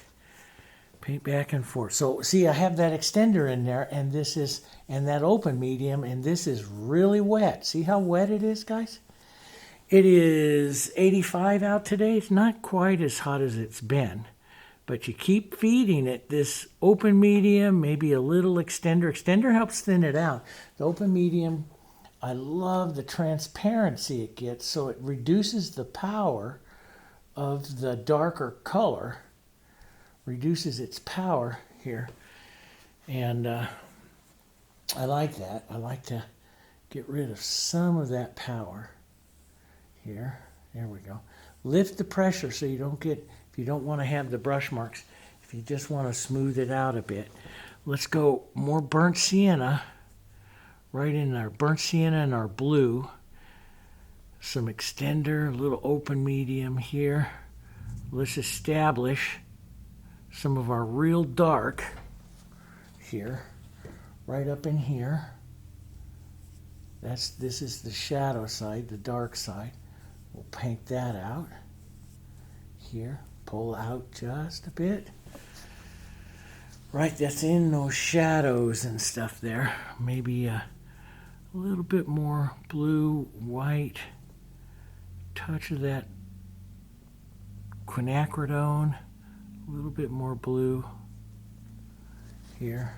Paint back and forth. So see, I have that extender in there, and this is, and that open medium, and this is really wet. See how wet it is, guys? It is 85 out today. It's not quite as hot as it's been, but you keep feeding it this open medium, maybe a little extender. Extender helps thin it out. The open medium, I love the transparency it gets, so it reduces the power of the darker color. Reduces its power here, and I like that. I like to get rid of some of that power here. There we go. Lift the pressure so you don't get, if you don't want to have the brush marks, if you just want to smooth it out a bit. Let's go more burnt sienna, right in our burnt sienna and our blue. Some extender, a little open medium here. Let's establish some of our real dark here, right up in here. This is the shadow side, the dark side. We'll paint that out here. Pull out just a bit. Right, that's in those shadows and stuff there. Maybe a little bit more blue, white, touch of that quinacridone. A little bit more blue here.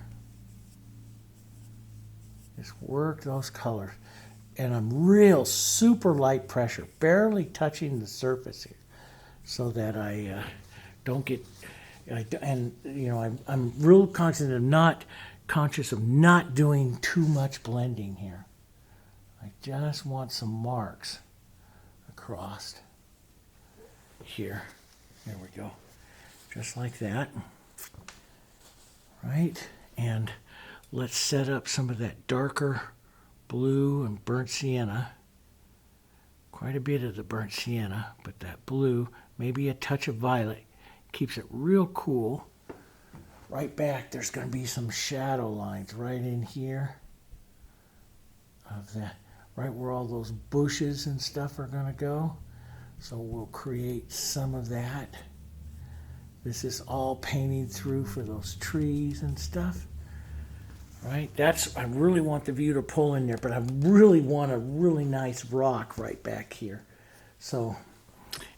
Just work those colors. and I'm real super light pressure, barely touching the surface here, so that I don't get. And you know, I'm real conscious of not doing too much blending here. I just want some marks across here. There we go, just like that. Right, and let's set up some of that darker blue and burnt sienna. Quite a bit of the burnt sienna, but that blue, maybe a touch of violet, keeps it real cool. Right back, there's going to be some shadow lines right in here of that, right where all those bushes and stuff are going to go. So we'll create some of that. This is all painting through for those trees and stuff. Right, I really want the view to pull in there, but I really want a really nice rock right back here. So,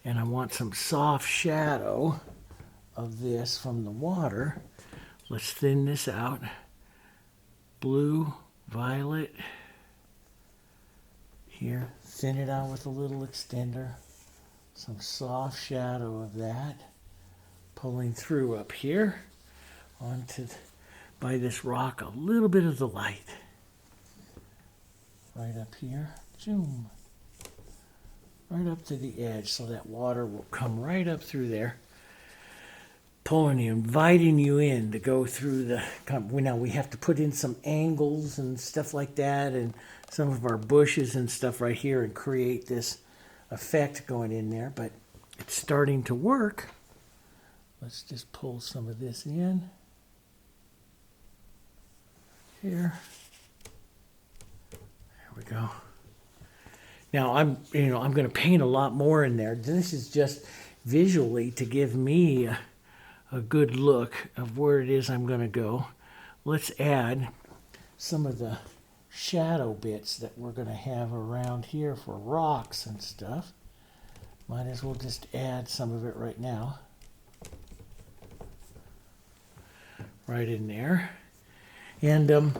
and I want some soft shadow of this from the water. Let's thin this out. Blue, violet. Here, thin it out with a little extender. Some soft shadow of that. Pulling through up here onto by this rock, a little bit of the light. Right up here. Zoom. Right up to the edge, so that water will come right up through there. Pulling you, inviting you in to go through the... Now we have to put in some angles and stuff like that, and some of our bushes and stuff right here, and create this effect going in there, but it's starting to work. Let's just pull some of this in. Here. There we go. Now I'm going to paint a lot more in there. This is just visually to give me a good look of where it is I'm going to go. Let's add some of the shadow bits that we're going to have around here for rocks and stuff. Might as well just add some of it right now. Right in there. And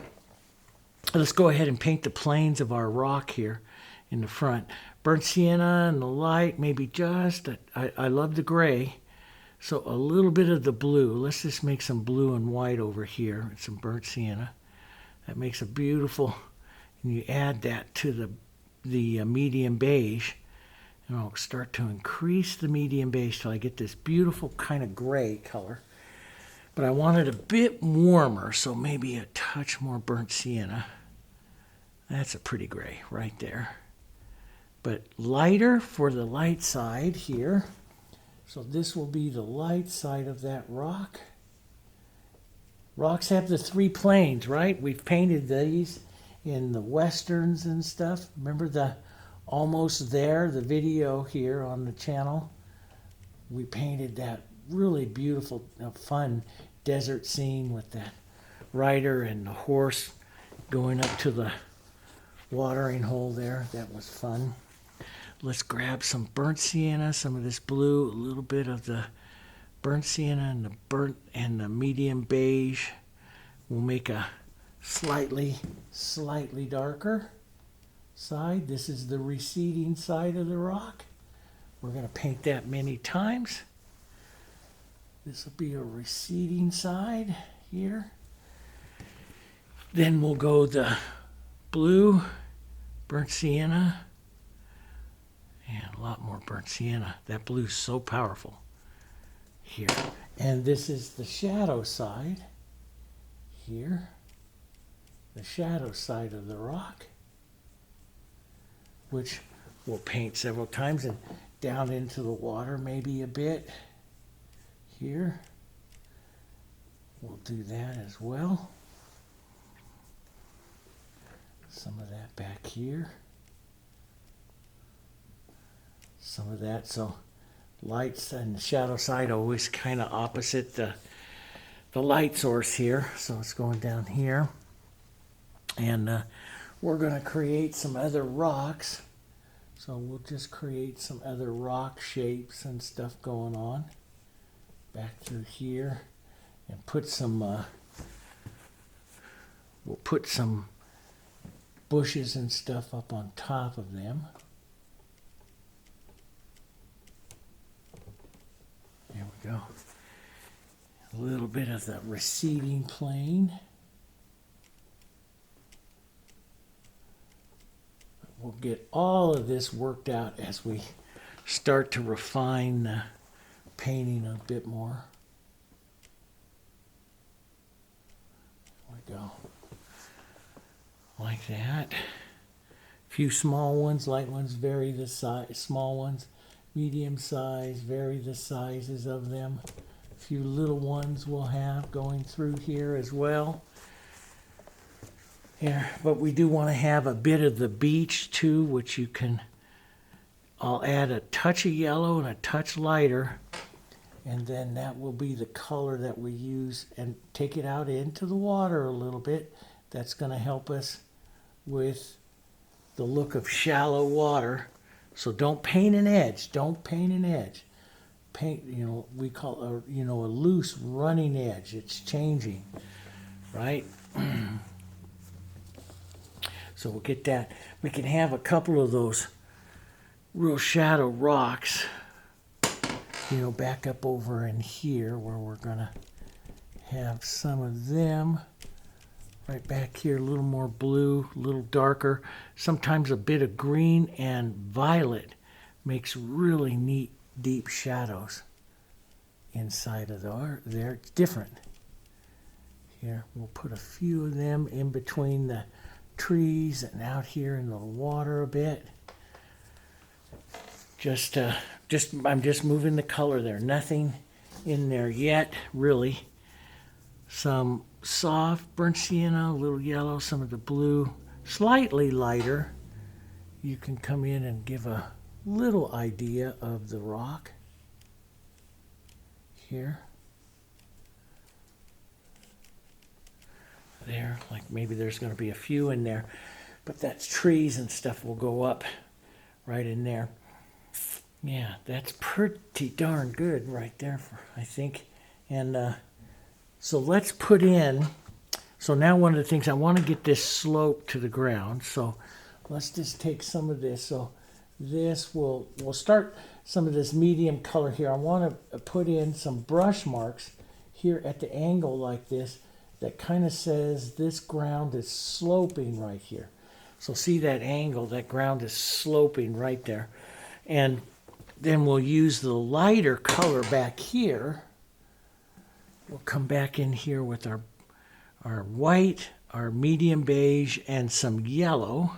let's go ahead and paint the planes of our rock here in the front. Burnt sienna and the light, maybe just, I love the gray. So a little bit of the blue. Let's just make some blue and white over here and some burnt sienna. That makes a beautiful, and you add that to the medium beige. And I'll start to increase the medium beige till I get this beautiful kind of gray color. But I want it a bit warmer, so maybe a touch more burnt sienna. That's a pretty gray right there. But lighter for the light side here. So this will be the light side of that rock. Rocks have the three planes, right? We've painted these in the westerns and stuff. Remember the Almost There, the video here on the channel? We painted that really beautiful, fun desert scene with that rider and the horse going up to the watering hole there. That was fun. Let's grab some burnt sienna, some of this blue, a little bit of the burnt sienna and the medium beige. We'll make a slightly darker side. This is the receding side of the rock. We're going to paint that many times. This will be a receding side here. Then we'll go the blue, burnt sienna, and a lot more burnt sienna. That blue's so powerful here. And this is the shadow side here. The shadow side of the rock, which we'll paint several times, and down into the water maybe a bit. Here, we'll do that as well. Some of that back here. Some of that, so lights and the shadow side always kind of opposite the light source here. So it's going down here. And we're going to create some other rocks. So we'll just create some other rock shapes and stuff going on. Back through here, and put some we'll put some bushes and stuff up on top of them. There we go. A little bit of the receding plane. We'll get all of this worked out as we start to refine the painting a bit more. There we go. Like that. A few small ones, light ones vary the size, small ones, medium size, vary the sizes of them. A few little ones we'll have going through here as well. Here, but we do want to have a bit of the beige too, which you can, I'll add a touch of yellow and a touch lighter, and then that will be the color that we use, and take it out into the water a little bit. That's going to help us with the look of shallow water. So don't paint an edge. Don't paint an edge. Paint, you know, we call a, you know, a loose running edge. It's changing, right? So we'll get that. We can have a couple of those real shadow rocks, you know, back up over in here where we're going to have some of them. Right back here, a little more blue, a little darker. Sometimes a bit of green and violet makes really neat, deep shadows inside of there. It's different. Here, we'll put a few of them in between the trees and out here in the water a bit. I'm just moving the color there. Nothing in there yet, really. Some soft burnt sienna, a little yellow, some of the blue, slightly lighter. You can come in and give a little idea of the rock here. There, like maybe there's going to be a few in there, but that's trees and stuff will go up right in there. Yeah, that's pretty darn good right there, I think. And so let's put in, so now one of the things, I want to get this slope to the ground, so let's just take some of this. So this we'll start some of this medium color here. I want to put in some brush marks here at the angle like this that kind of says this ground is sloping right here. So see that angle, that ground is sloping right there. And then we'll use the lighter color back here. We'll come back in here with our white, our medium beige, and some yellow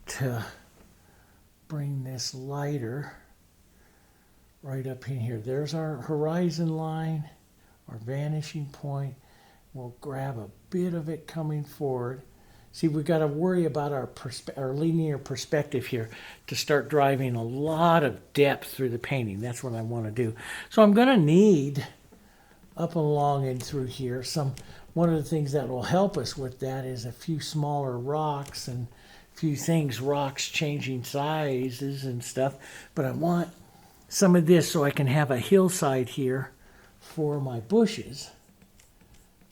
to bring this lighter right up in here. There's our horizon line, our vanishing point. We'll grab a bit of it coming forward. See, we've got to worry about our linear perspective here to start driving a lot of depth through the painting. That's what I want to do. So I'm going to need, up along and through here, one of the things that will help us with that is a few smaller rocks and a few things, rocks changing sizes and stuff. But I want some of this so I can have a hillside here for my bushes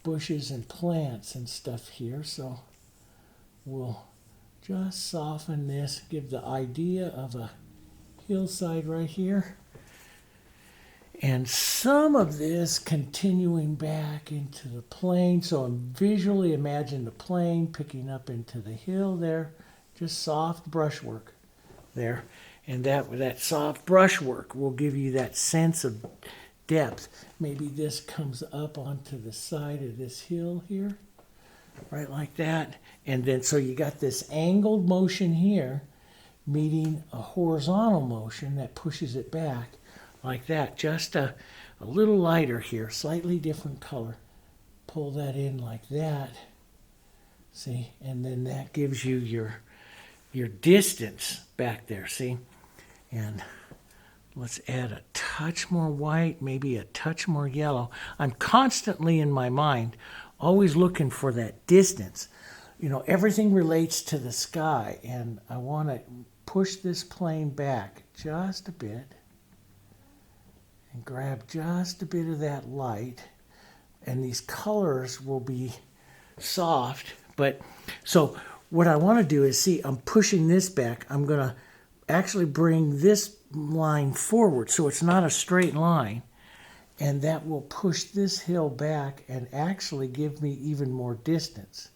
and plants and stuff here. So we'll just soften this, give the idea of a hillside right here. And some of this continuing back into the plain. So visually imagine the plain picking up into the hill there. Just soft brushwork there. And that soft brushwork will give you that sense of depth. Maybe this comes up onto the side of this hill here, right like that. And then so you got this angled motion here meeting a horizontal motion that pushes it back like that. Just a little lighter here, slightly different color. Pull that in like that. See, and then that gives you your distance back there, see? And let's add a touch more white, maybe a touch more yellow. I'm constantly in my mind always looking for that distance. You know, everything relates to the sky, and I want to push this plane back just a bit and grab just a bit of that light, and these colors will be soft. But so what I want to do is, see, I'm pushing this back. I'm going to actually bring this line forward so it's not a straight line. And that will push this hill back and actually give me even more distance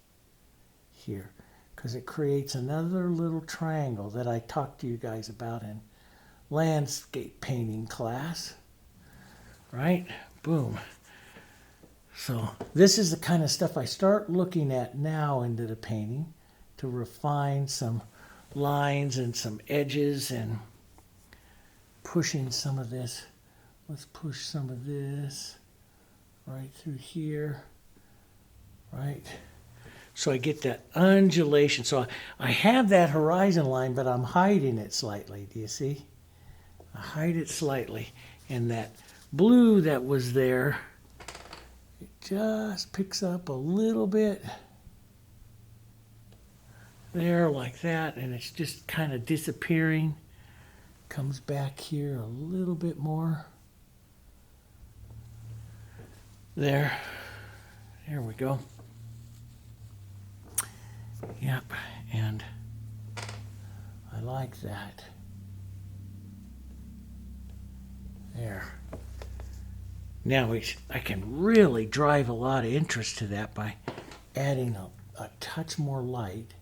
here, because it creates another little triangle that I talked to you guys about in landscape painting class. Right? Boom. So this is the kind of stuff I start looking at now into the painting to refine some lines and some edges and pushing some of this. Let's push some of this right through here, right? So I get that undulation. So I have that horizon line, but I'm hiding it slightly. Do you see? I hide it slightly. And that blue that was there, it just picks up a little bit there like that, and it's just kind of disappearing. Comes back here a little bit more. There we go. Yep, and I like that. There. Now I can really drive a lot of interest to that by adding a touch more light.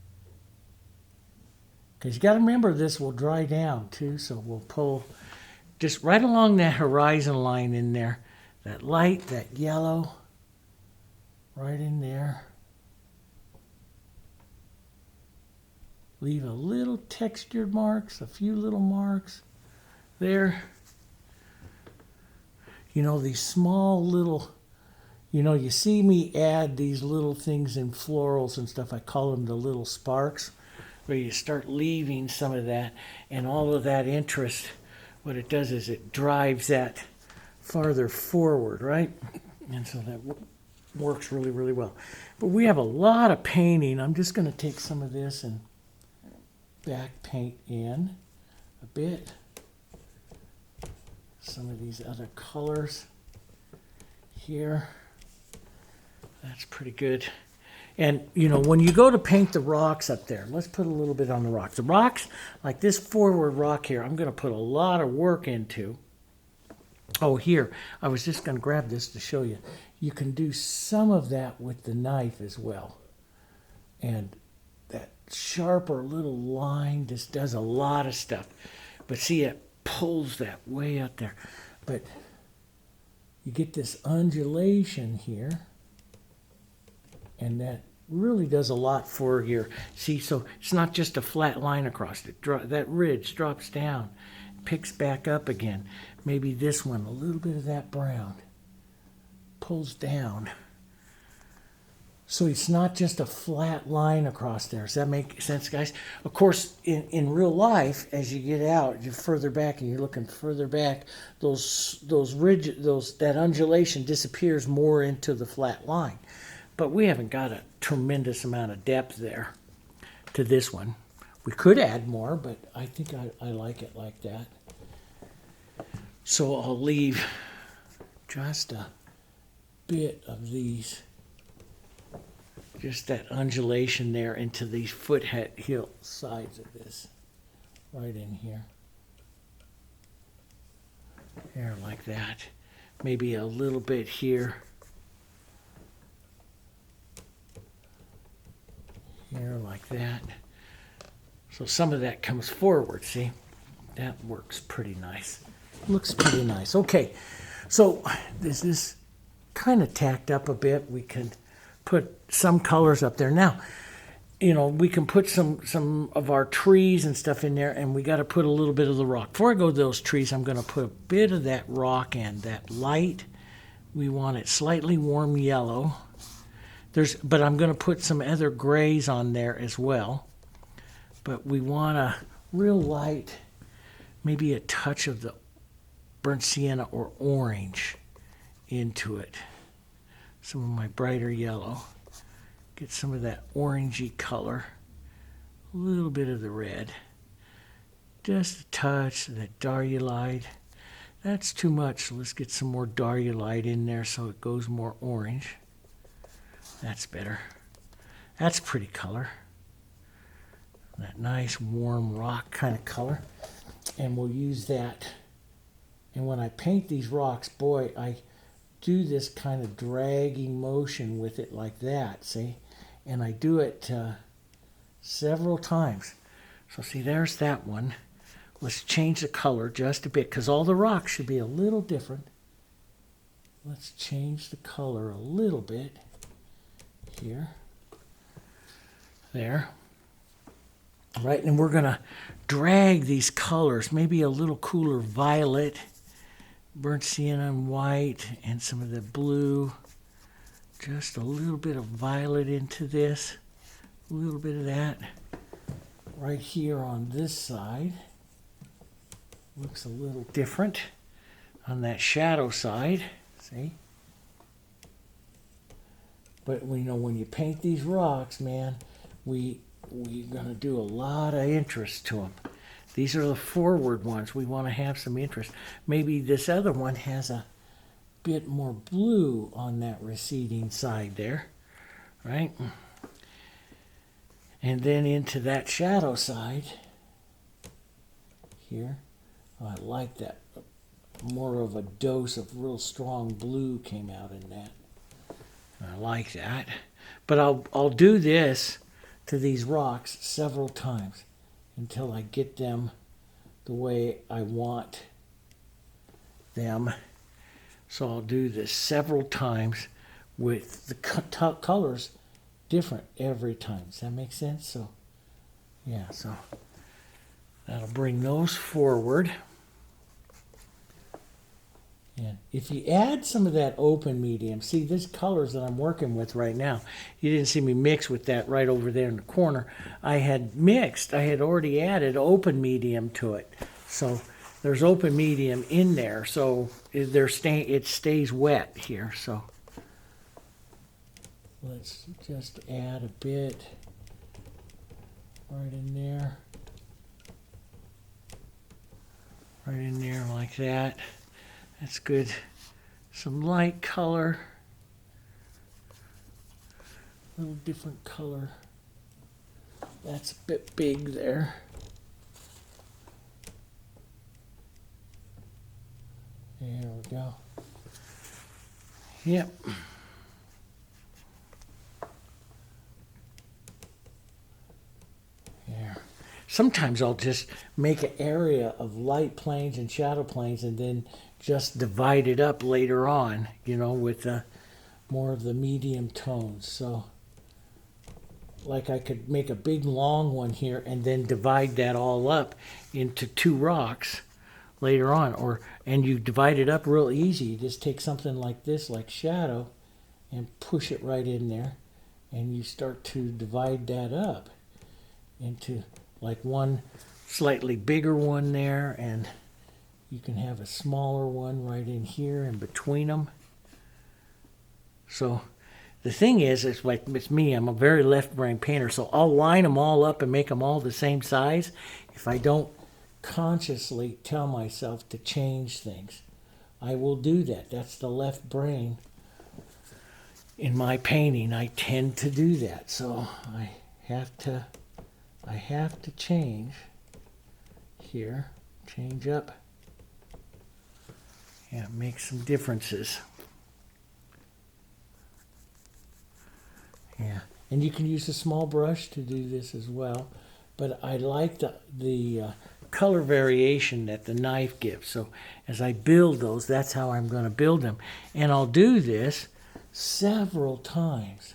Because you got to remember, this will dry down too, so we'll pull just right along that horizon line in there. That light, that yellow, right in there. Leave a little textured marks, a few little marks there. You know, these small little, you know, you see me add these little things in florals and stuff. I call them the little sparks, where you start leaving some of that, and all of that interest, what it does is it drives that farther forward, right? And so that works really, really well. But we have a lot of painting. I'm just going to take some of this and back paint in a bit. Some of these other colors here. That's pretty good. And, you know, when you go to paint the rocks up there, let's put a little bit on the rocks. The rocks, like this forward rock here, I'm going to put a lot of work into. Oh, here, I was just going to grab this to show you. You can do some of that with the knife as well. And that sharper little line just does a lot of stuff. But see, it pulls that way out there. But you get this undulation here. And that really does a lot for your, see, so it's not just a flat line across it. That ridge drops down, picks back up again. Maybe this one, a little bit of that brown, pulls down. So it's not just a flat line across there. Does that make sense, guys? Of course, in real life, as you get out, you're further back and you're looking further back, that undulation disappears more into the flat line. But we haven't got a tremendous amount of depth there to this one. We could add more, but I think I like it like that. So I'll leave just a bit of these, just that undulation there into these foothill sides of this, right in here. There, like that. Maybe a little bit here. Here, like that. So some of that comes forward, see? That works pretty nice. Looks pretty nice. Okay, so this is kind of tacked up a bit. We can put some colors up there. Now, you know, we can put some of our trees and stuff in there, and we got to put a little bit of the rock. Before I go to those trees, I'm going to put a bit of that rock in, that light. We want it slightly warm yellow. But I'm going to put some other grays on there as well. But we want a real light, maybe a touch of the burnt sienna or orange into it. Some of my brighter yellow. Get some of that orangey color. A little bit of the red. Just a touch of that Diarylide. That's too much, so let's get some more Diarylide in there so it goes more orange. That's better. That's a pretty color. that nice warm rock kind of color. And we'll use that. And when I paint these rocks, boy, I do this kind of dragging motion with it like that, see? And I do it several times. So see, there's that one. Let's change the color just a bit, because all the rocks should be a little different. Let's change the color a little bit here. There. Right, and we're going to drag these colors, maybe a little cooler violet, burnt sienna and white, and some of the blue. Just a little bit of violet into this, a little bit of that. Right here on this side, looks a little different on that shadow side, see? But we know when you paint these rocks, man, we're going to do a lot of interest to them. These are the forward ones. We want to have some interest. Maybe this other one has a bit more blue on that receding side there, right? And then into that shadow side here. Oh, I like that. More of a dose of real strong blue came out in that. I like that. But I'll do this to these rocks several times until I get them the way I want them. So I'll do this several times with the colors different every time. Does that make sense? So, yeah, so that'll bring those forward. And if you add some of that open medium, see these colors that I'm working with right now, you didn't see me mix with that right over there in the corner. I had already added open medium to it. So there's open medium in there, so it stays wet here. So let's just add a bit right in there. Right in there like that. That's good. Some light color. A little different color. That's a bit big there. There we go. Yep. There. Sometimes I'll just make an area of light planes and shadow planes and then just divide it up later on, you know, with more of the medium tones. So, like I could make a big long one here and then divide that all up into two rocks later on. And you divide it up real easy. You just take something like this, like shadow, and push it right in there. And you start to divide that up into like one slightly bigger one there, and you can have a smaller one right in here in between them. So the thing is, it's me, I'm a very left-brain painter, so I'll line them all up and make them all the same size if I don't consciously tell myself to change things. I will do that. That's the left brain. In my painting, I tend to do that. So I have to change here, change up. Yeah, make some differences. Yeah, and you can use a small brush to do this as well. But I like the color variation that the knife gives. So as I build those, that's how I'm going to build them. And I'll do this several times.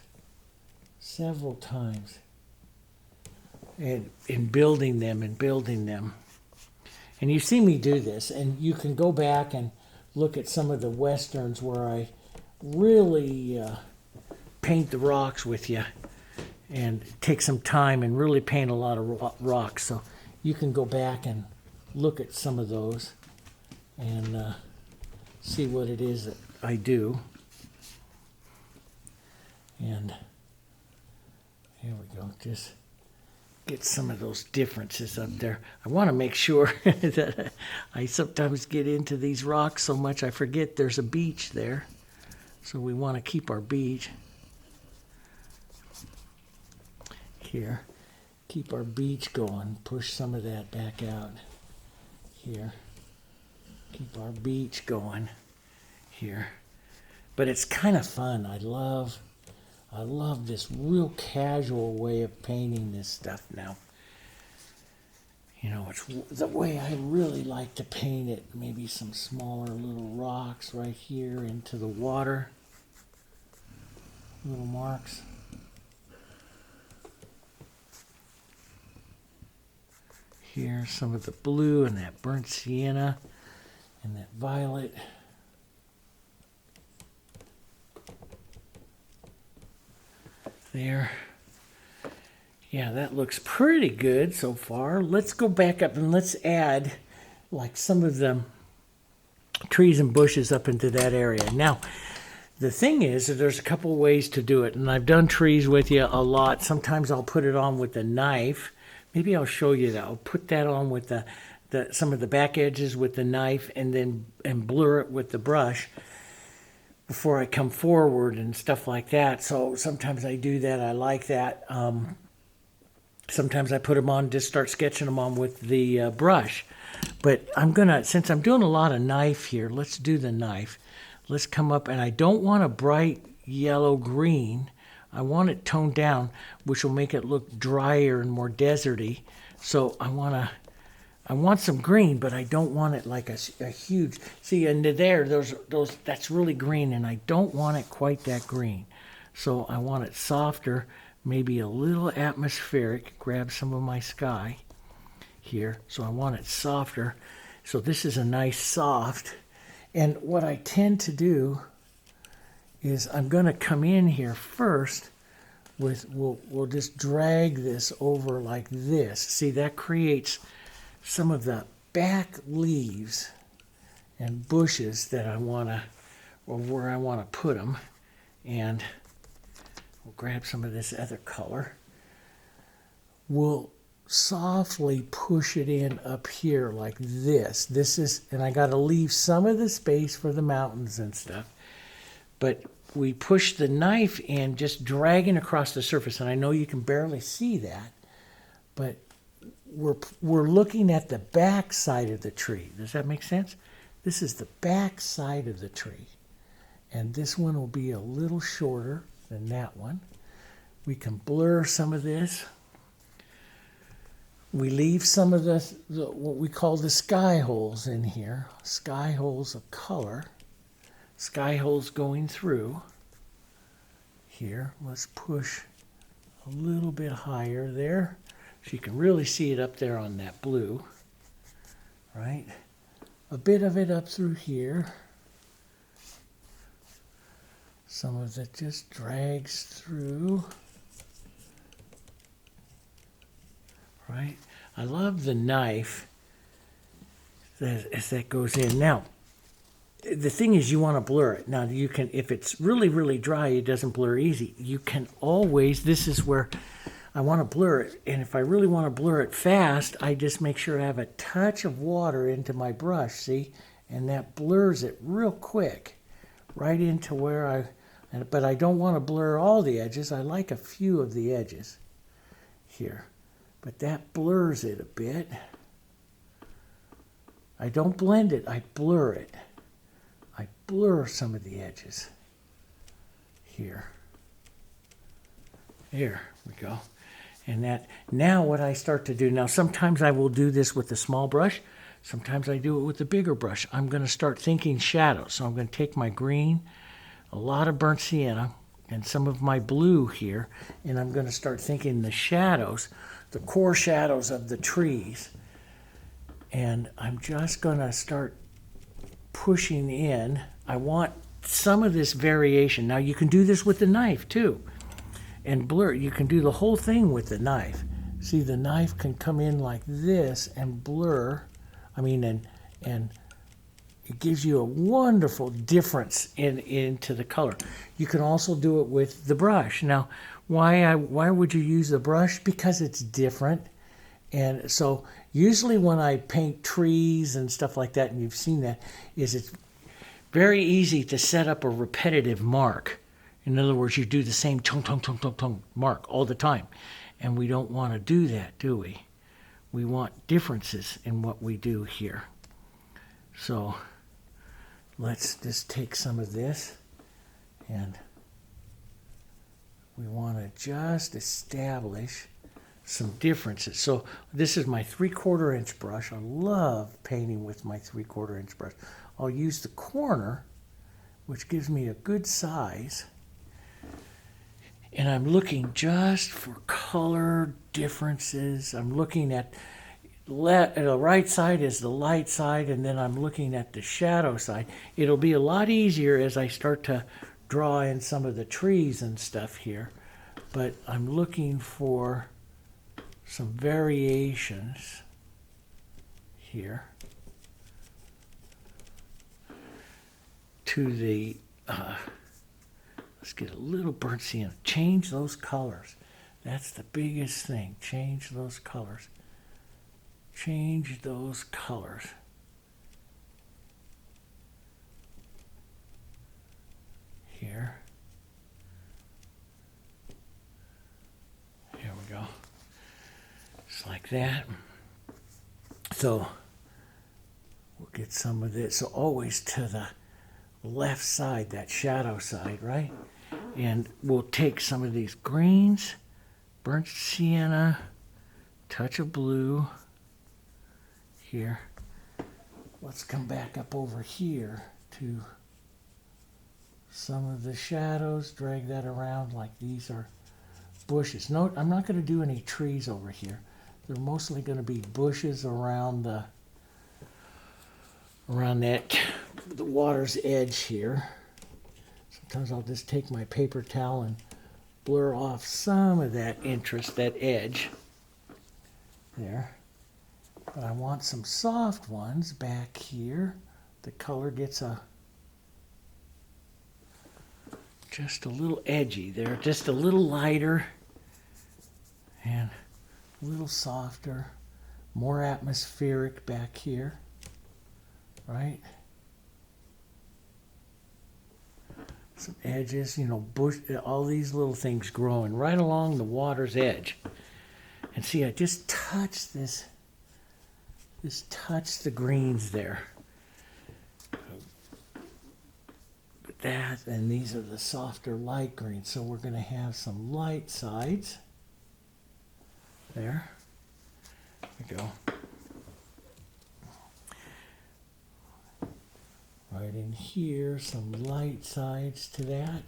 And in building them and building them. And you see me do this, and you can go back and look at some of the westerns where I really paint the rocks with you and take some time and really paint a lot of rocks. So you can go back and look at some of those and see what it is that I do. And here we go, just get some of those differences up there. I want to make sure that I sometimes get into these rocks so much I forget there's a beach there. So we want to keep our beach here. keep our beach going. Push some of that back out here. Keep our beach going here. But it's kind of fun. I love this real casual way of painting this stuff now. You know, it's the way I really like to paint it. Maybe some smaller little rocks right here into the water. Little marks. Here, some of the blue and that burnt sienna and that violet. There. Yeah, that looks pretty good so far. Let's go back up and let's add like some of the trees and bushes up into that area. Now, the thing is that there's a couple of ways to do it, and I've done trees with you a lot. Sometimes I'll put it on with a knife. Maybe I'll show you that. I'll put that on with some of the back edges with the knife and blur it with the brush before I come forward and stuff like that. So sometimes I do that. I like that. Sometimes I put them on, just start sketching them on with the brush. But since I'm doing a lot of knife here, let's do the knife. Let's come up, and I don't want a bright yellow green. I want it toned down, which will make it look drier and more deserty. So I want some green, but I don't want it like a huge. See, and there, that's really green, and I don't want it quite that green. So I want it softer, maybe a little atmospheric. Grab some of my sky here. So I want it softer. So this is a nice soft. And what I tend to do is I'm going to come in here first with, we'll just drag this over like this. See, that creates some of the back leaves and bushes that I want to, or where I want to put them. And we'll grab some of this other color. We'll softly push it in up here like this. And I got to leave some of the space for the mountains and stuff. But we push the knife in, just dragging across the surface. And I know you can barely see that, but we're looking at the back side of the tree. Does that make sense? This is the back side of the tree. And this one will be a little shorter than that one. We can blur some of this. We leave some of the what we call the sky holes in here. Sky holes of color. Sky holes going through. Here, let's push a little bit higher there. So you can really see it up there on that blue. Right? A bit of it up through here. Some of it just drags through. Right? I love the knife as that goes in. Now, the thing is you want to blur it. Now, you can, if it's really, really dry, it doesn't blur easy. You can always, this is where I want to blur it. And if I really want to blur it fast, I just make sure I have a touch of water into my brush, see? And that blurs it real quick right into where but I don't want to blur all the edges. I like a few of the edges here. But that blurs it a bit. I don't blend it, I blur it. I blur some of the edges here. There we go. And that, now what I start to do, now sometimes I will do this with the small brush, sometimes I do it with the bigger brush. I'm going to start thinking shadows. So I'm going to take my green, a lot of burnt sienna, and some of my blue here, and I'm going to start thinking the shadows, the core shadows of the trees. And I'm just going to start pushing in. I want some of this variation. Now you can do this with the knife too. And blur, you can do the whole thing with the knife. See, the knife can come in like this and blur. and it gives you a wonderful difference into the color. You can also do it with the brush. Now, why would you use the brush? Because it's different. And so usually when I paint trees and stuff like that, and you've seen that, is it's very easy to set up a repetitive mark. In other words, you do the same tung, tung, tung, tung, tung mark all the time. And we don't want to do that, do we? We want differences in what we do here. So let's just take some of this, and we want to just establish some differences. So this is my 3/4 inch brush. I love painting with my 3/4 inch brush. I'll use the corner, which gives me a good size. And I'm looking just for color differences. I'm looking at the right side is the light side, and then I'm looking at the shadow side. It'll be a lot easier as I start to draw in some of the trees and stuff here. But I'm looking for some variations here to the, let's get a little burnt sienna. Change those colors. That's the biggest thing. Change those colors. Change those colors. Here. Here we go. Just like that. So we'll get some of this. So always to the left side, that shadow side, right? And we'll take some of these greens, burnt sienna, touch of blue here. Let's come back up over here to some of the shadows, drag that around like these are bushes. Note, I'm not going to do any trees over here. They're mostly going to be bushes around the water's edge here. Sometimes I'll just take my paper towel and blur off some of that interest, that edge there. But I want some soft ones back here. The color gets just a little edgy there, just a little lighter and a little softer, more atmospheric back here, right? Some edges, you know, bush, all these little things growing right along the water's edge. And see, I just touched this, just touched the greens there. That, and these are the softer light greens. So we're going to have some light sides. There we go. Right in here, some light sides to that.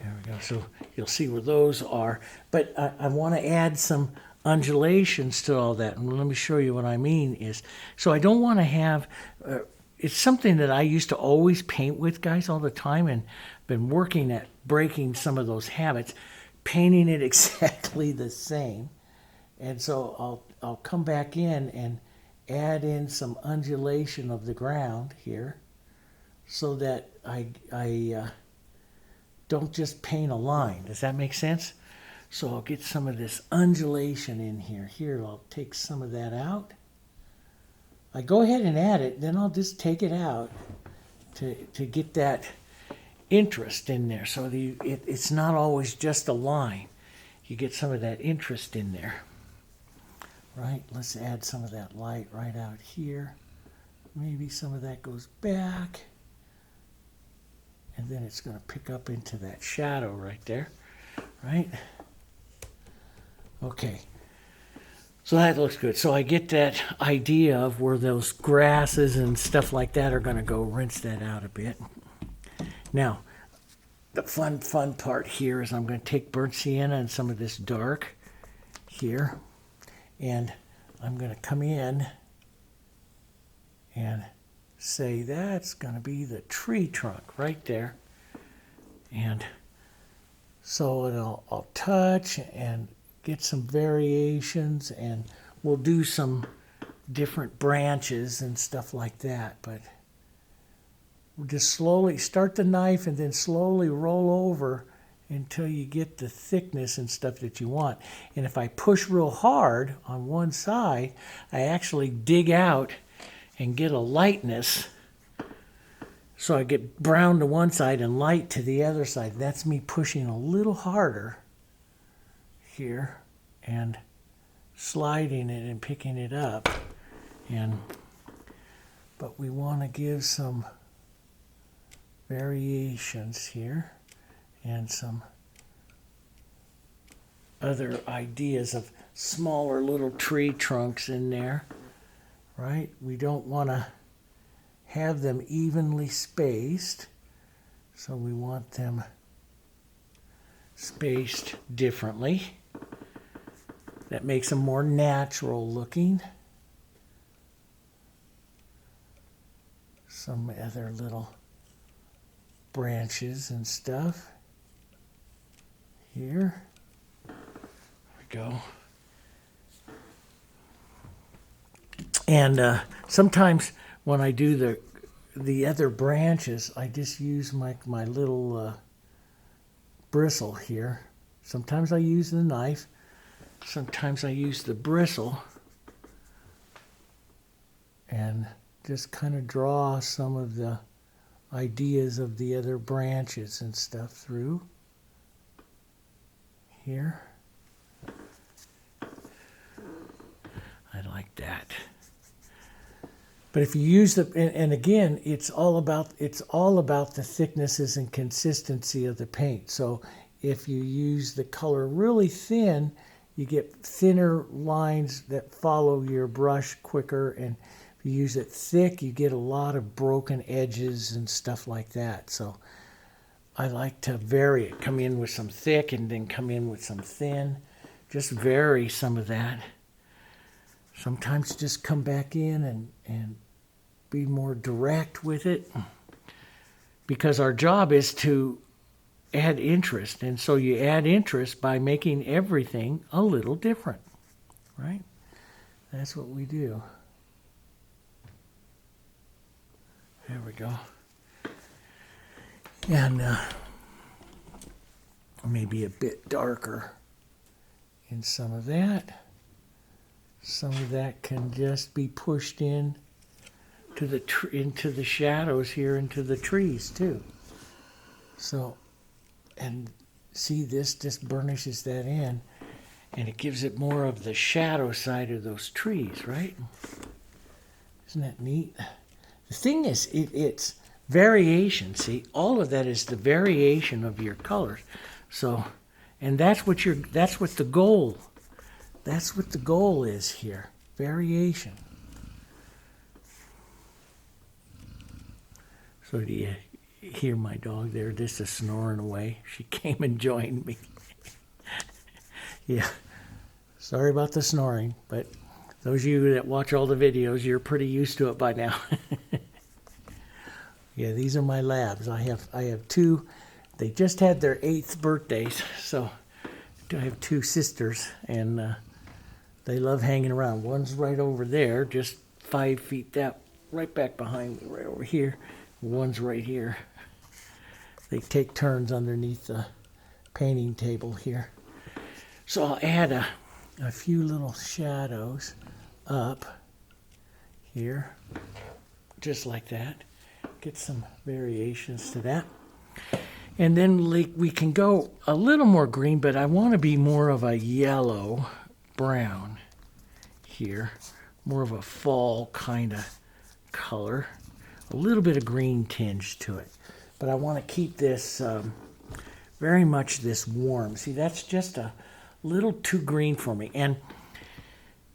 There we go. So you'll see where those are. But I want to add some undulations to all that. And let me show you what I mean is, so I don't want to have, it's something that I used to always paint with, guys, all the time, and been working at breaking some of those habits, painting it exactly the same. And so I'll come back in and add in some undulation of the ground here so that I don't just paint a line. Does that make sense? So I'll get some of this undulation in here. Here, I'll take some of that out. I go ahead and add it, then I'll just take it out to get that interest in there. So it's not always just a line. You get some of that interest in there. Right, let's add some of that light right out here. Maybe some of that goes back. And then it's going to pick up into that shadow right there. Right? Okay. So that looks good. So I get that idea of where those grasses and stuff like that are going to go. Rinse that out a bit. Now, the fun part here is I'm going to take burnt sienna and some of this dark here. And I'm going to come in and say that's going to be the tree trunk right there. And so I'll touch and get some variations, and we'll do some different branches and stuff like that. But we'll just slowly start the knife and then slowly roll over until you get the thickness and stuff that you want. And if I push real hard on one side, I actually dig out and get a lightness So I get brown to one side and light to the other side. That's me pushing a little harder here and sliding it and picking it up. But we want to give some variations here and some other ideas of smaller little tree trunks in there, right? We don't want to have them evenly spaced, so we want them spaced differently. That makes them more natural looking. Some other little branches and stuff here. Go. And sometimes when I do the other branches, I just use my little bristle here. Sometimes I use the knife. Sometimes I use the bristle and just kind of draw some of the ideas of the other branches and stuff through here. I like that. But if you use the, and again, it's all about the thicknesses and consistency of the paint. So if you use the color really thin, you get thinner lines that follow your brush quicker, and if you use it thick, you get a lot of broken edges and stuff like that. So I like to vary it. Come in with some thick and then come in with some thin. Just vary some of that. Sometimes just come back in and be more direct with it, because our job is to add interest. And so you add interest by making everything a little different, right? That's what we do. There we go. And maybe a bit darker in some of that. Some of that can just be pushed in to into the shadows here, into the trees too. So, and see, this just burnishes that in, and it gives it more of the shadow side of those trees, right? Isn't that neat? The thing is, it's variation. See, all of that is the variation of your colors. So, and that's what the goal. That's what the goal is here. Variation. So do you hear my dog there just snoring away? She came and joined me. Yeah. Sorry about the snoring, but those of you that watch all the videos, you're pretty used to it by now. Yeah, these are my labs. I have two. They just had their 8th birthdays, so I have 2 sisters, and they love hanging around. One's right over there, just 5 feet that, right back behind me, right over here. One's right here. They take turns underneath the painting table here. So I'll add a few little shadows up here, just like that. Get some variations to that. And then we can go a little more green, but I want to be more of a yellow brown here, more of a fall kind of color, a little bit of green tinge to it, but I want to keep this very much this warm. See, that's just a little too green for me, and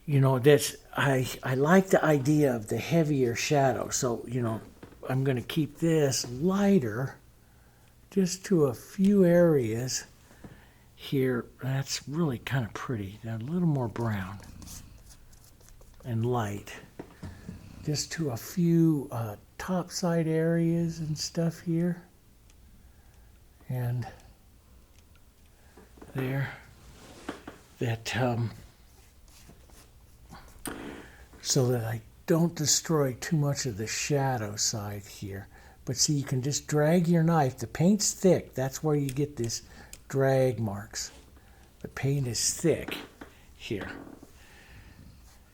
you know, that's I like the idea of the heavier shadow, so you know, I'm going to keep this lighter just to a few areas here. That's really kind of pretty. Now, a little more brown and light, just to a few top side areas and stuff here, and there, that so that I don't destroy too much of the shadow side here. But see, you can just drag your knife. The paint's thick. That's where you get this drag marks. The paint is thick here.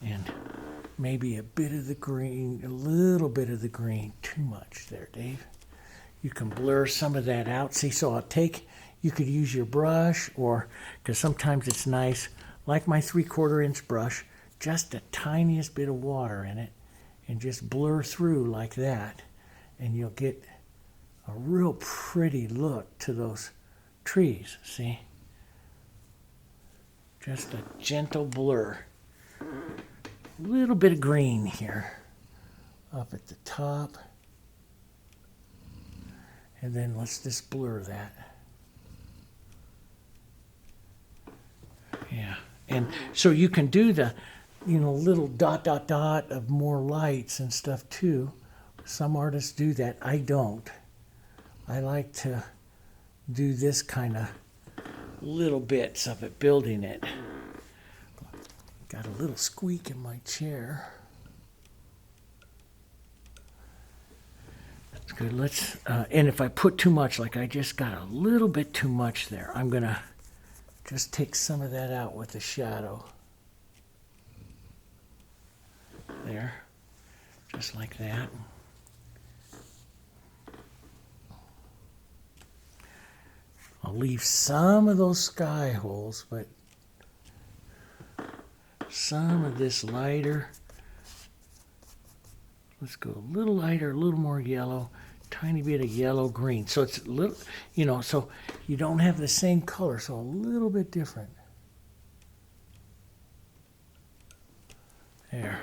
And maybe a bit of the green, a little bit of the green. Too much there, Dave. you can blur some of that out. See, so I'll take, you could use your brush, or, because sometimes it's nice, like my 3/4 inch brush, just the tiniest bit of water in it, and just blur through like that, and you'll get a real pretty look to those trees, see? Just a gentle blur. A little bit of green here up at the top. And then let's just blur that. Yeah, and so you can do the, little dot, dot, dot of more lights and stuff too. Some artists do that. I don't. I like to do this kind of little bits of it, building it. Got a little squeak in my chair. That's good. Let's, and if I put too much, like I just got a little bit too much there, I'm going to just take some of that out with the shadow. There. Just like that. I'll leave some of those sky holes, but some of this lighter. Let's go a little lighter, a little more yellow, tiny bit of yellow green. So it's a little, so you don't have the same color, so a little bit different. There,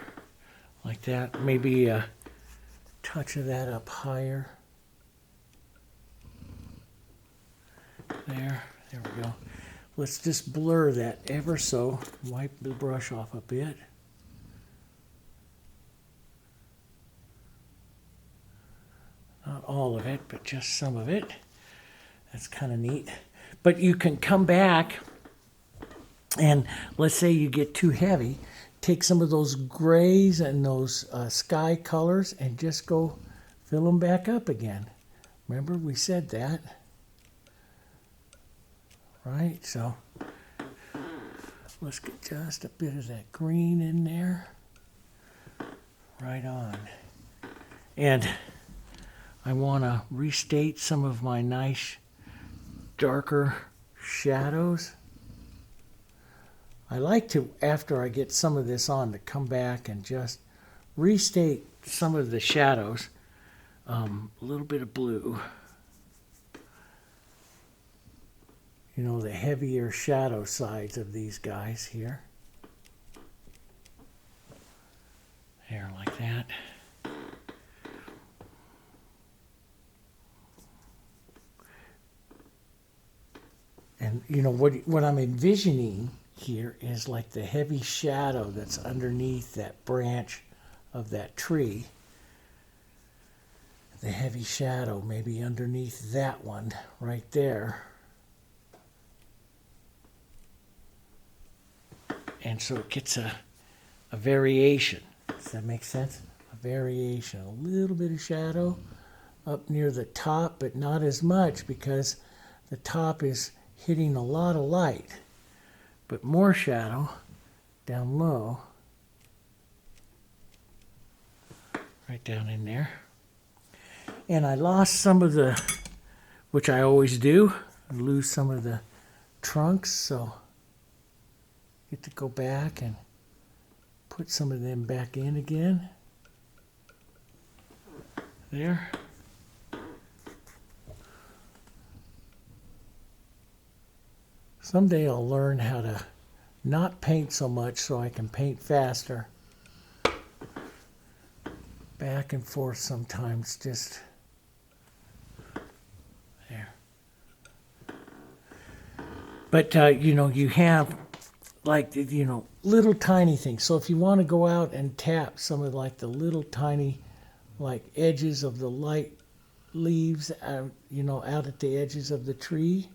like that. Maybe a touch of that up higher. There we go. Let's just blur that ever so. Wipe the brush off a bit. Not all of it, but just some of it. That's kind of neat. But you can come back and let's say you get too heavy, take some of those grays and those sky colors and just go fill them back up again. Remember we said that. Right, so let's get just a bit of that green in there. Right on. And I want to restate some of my nice darker shadows. I like to, after I get some of this on, to come back and just restate some of the shadows. A little bit of blue. The heavier shadow sides of these guys here. There, like that. And what I'm envisioning here is like the heavy shadow that's underneath that branch of that tree. The heavy shadow maybe underneath that one right there. And so it gets a variation. Does that make sense? A variation. A little bit of shadow up near the top, but not as much because the top is hitting a lot of light. But more shadow down low. Right down in there. And I lost some of the, which I always do, I lose some of the trunks, so get to go back and put some of them back in again. There. Someday I'll learn how to not paint so much so I can paint faster. Back and forth sometimes, just there. But you have like little tiny things. So if you want to go out and tap some of like the little tiny like edges of the light leaves out, out at the edges of the tree,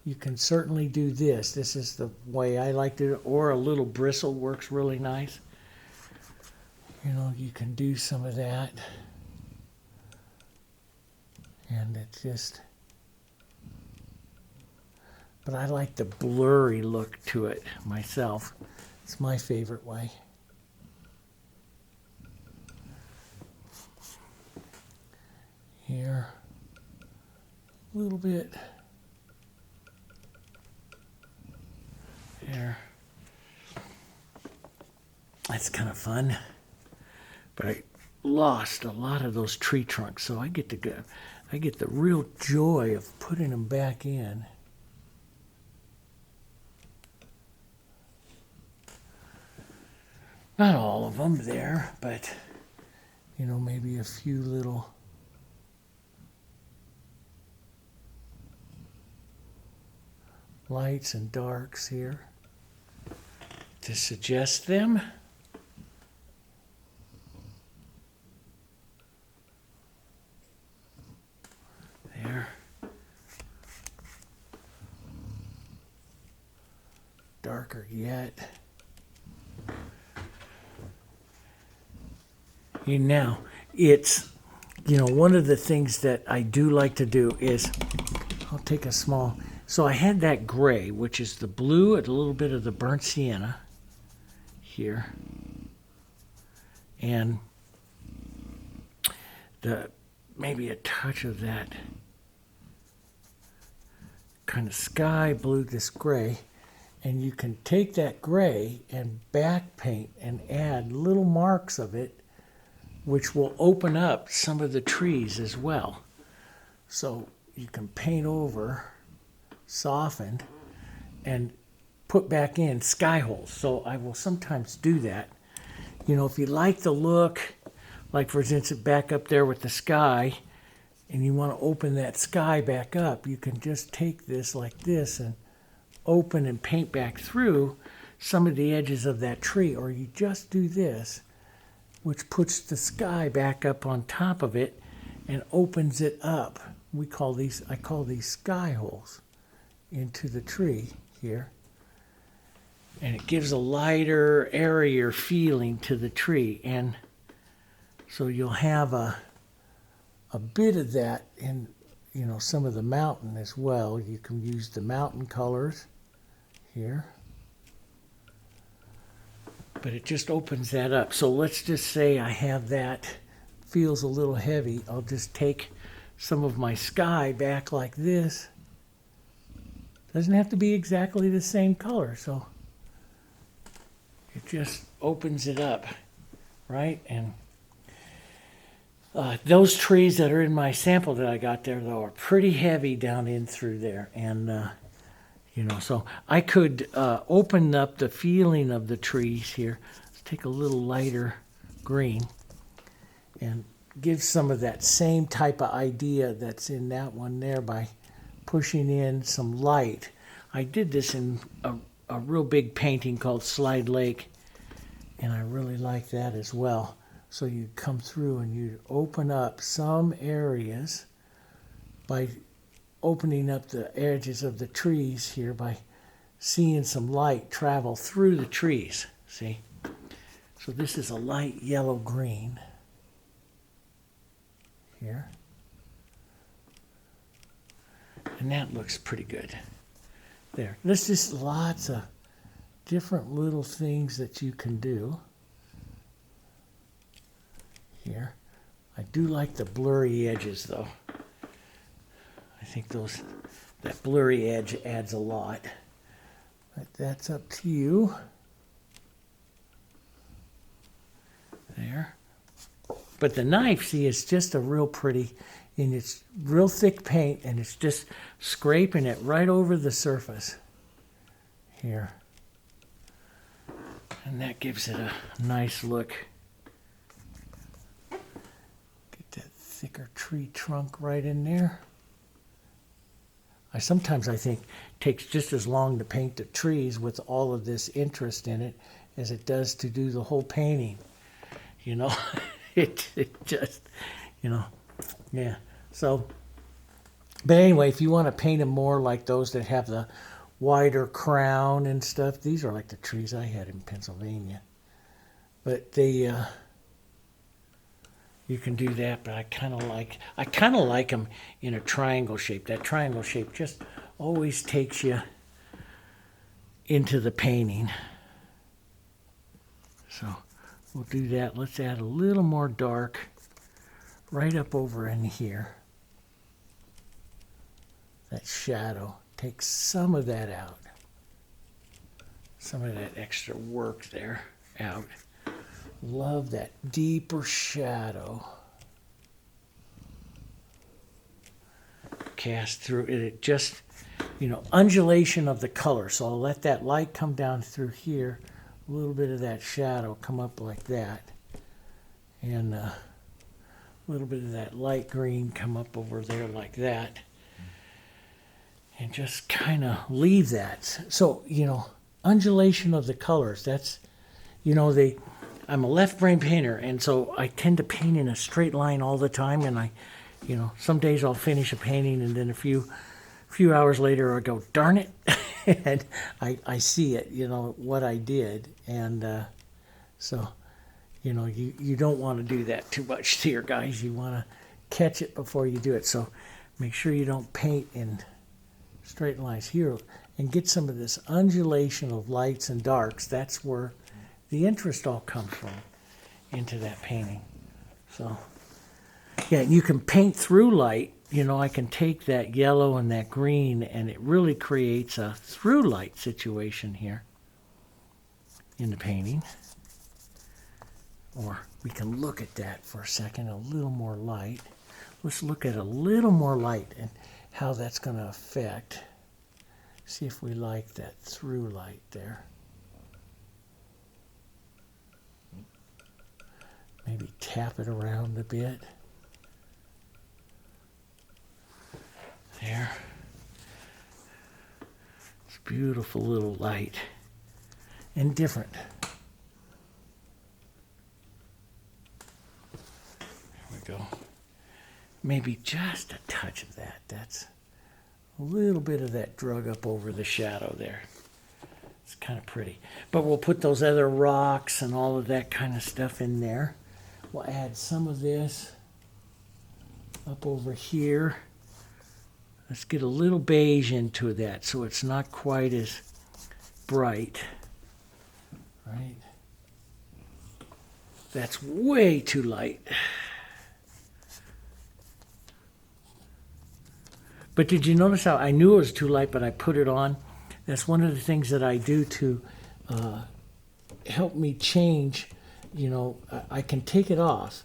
you can certainly do this. This is the way I like to, or a little bristle works really nice. You can do some of that. And it's just, but I like the blurry look to it myself. It's my favorite way. Here. a little bit there. That's kind of fun. But I lost a lot of those tree trunks, so I get the real joy of putting them back in. Not all of them there, but you know, maybe a few little lights and darks here to suggest them. There. Darker yet. Now, it's, you know, one of the things that I do like to do is, I'll take a small, so I had that gray, which is the blue and a little bit of the burnt sienna here. And maybe a touch of that kind of sky blue, this gray. And you can take that gray and back paint and add little marks of it, which will open up some of the trees as well. So you can paint over, soften, and put back in sky holes. So I will sometimes do that. You know, if you like the look, like for instance, back up there with the sky, and you want to open that sky back up, you can just take this like this and open and paint back through some of the edges of that tree. Or you just do this, which puts the sky back up on top of it and opens it up. I call these sky holes into the tree here. And it gives a lighter, airier feeling to the tree. And so you'll have a bit of that in, you know, some of the mountain as well. You can use the mountain colors here. But it just opens that up. So let's just say I have that, feels a little heavy. I'll just take some of my sky back like this. Doesn't have to be exactly the same color, so it just opens it up, right? And those trees that are in my sample that I got there, though, are pretty heavy down in through there. And you know, so I could open up the feeling of the trees here. Let's take a little lighter green and give some of that same type of idea that's in that one there by pushing in some light. I did this in a real big painting called Slide Lake, and I really like that as well. So you come through and you open up some areas by opening up the edges of the trees here by seeing some light travel through the trees, see? So this is a light yellow-green here. And that looks pretty good there. There's just lots of different little things that you can do here. I do like the blurry edges, though. I think that blurry edge adds a lot. But that's up to you. There. But the knife, see, is just a real pretty, and it's real thick paint, and it's just scraping it right over the surface here. And that gives it a nice look. Get that thicker tree trunk right in there. Sometimes I think it takes just as long to paint the trees with all of this interest in it as it does to do the whole painting. You know, it just, you know, yeah. So, but anyway, if you want to paint them more like those that have the wider crown and stuff, these are like the trees I had in Pennsylvania. But they, you can do that, but I kind of like them in a triangle shape. That triangle shape just always takes you into the painting. So we'll do that. Let's add a little more dark right up over in here. that shadow. Take some of that out. Some of that extra work there out. Love that deeper shadow. Cast through it. It just, you know, undulation of the color. So I'll let that light come down through here. A little bit of that shadow come up like that. And a little bit of that light green come up over there like that. And just kind of leave that. So, you know, undulation of the colors. That's, you know, I'm a left brain painter, and so I tend to paint in a straight line all the time. And you know, some days I'll finish a painting, and then a few hours later I go, darn it, and I see it, you know, what I did. And so, you know, you don't want to do that too much here, guys. You want to catch it before you do it. So make sure you don't paint in straight lines here, and get some of this undulation of lights and darks. That's where the interest all comes from into that painting. So yeah, you can paint through light. You know, I can take that yellow and that green, and it really creates a through light situation here in the painting. Or we can look at that for a second, a little more light. Let's look at a little more light and how that's going to affect. See if we like that through light there. Maybe tap it around a bit. There. It's beautiful little light and different. There we go. Maybe just a touch of that. That's a little bit of that drug up over the shadow there. It's kind of pretty. But we'll put those other rocks and all of that kind of stuff in there. We'll add some of this up over here. Let's get a little beige into that so it's not quite as bright. Right? That's way too light. But did you notice how I knew it was too light, but I put it on? That's one of the things that I do to help me change. You know, I can take it off,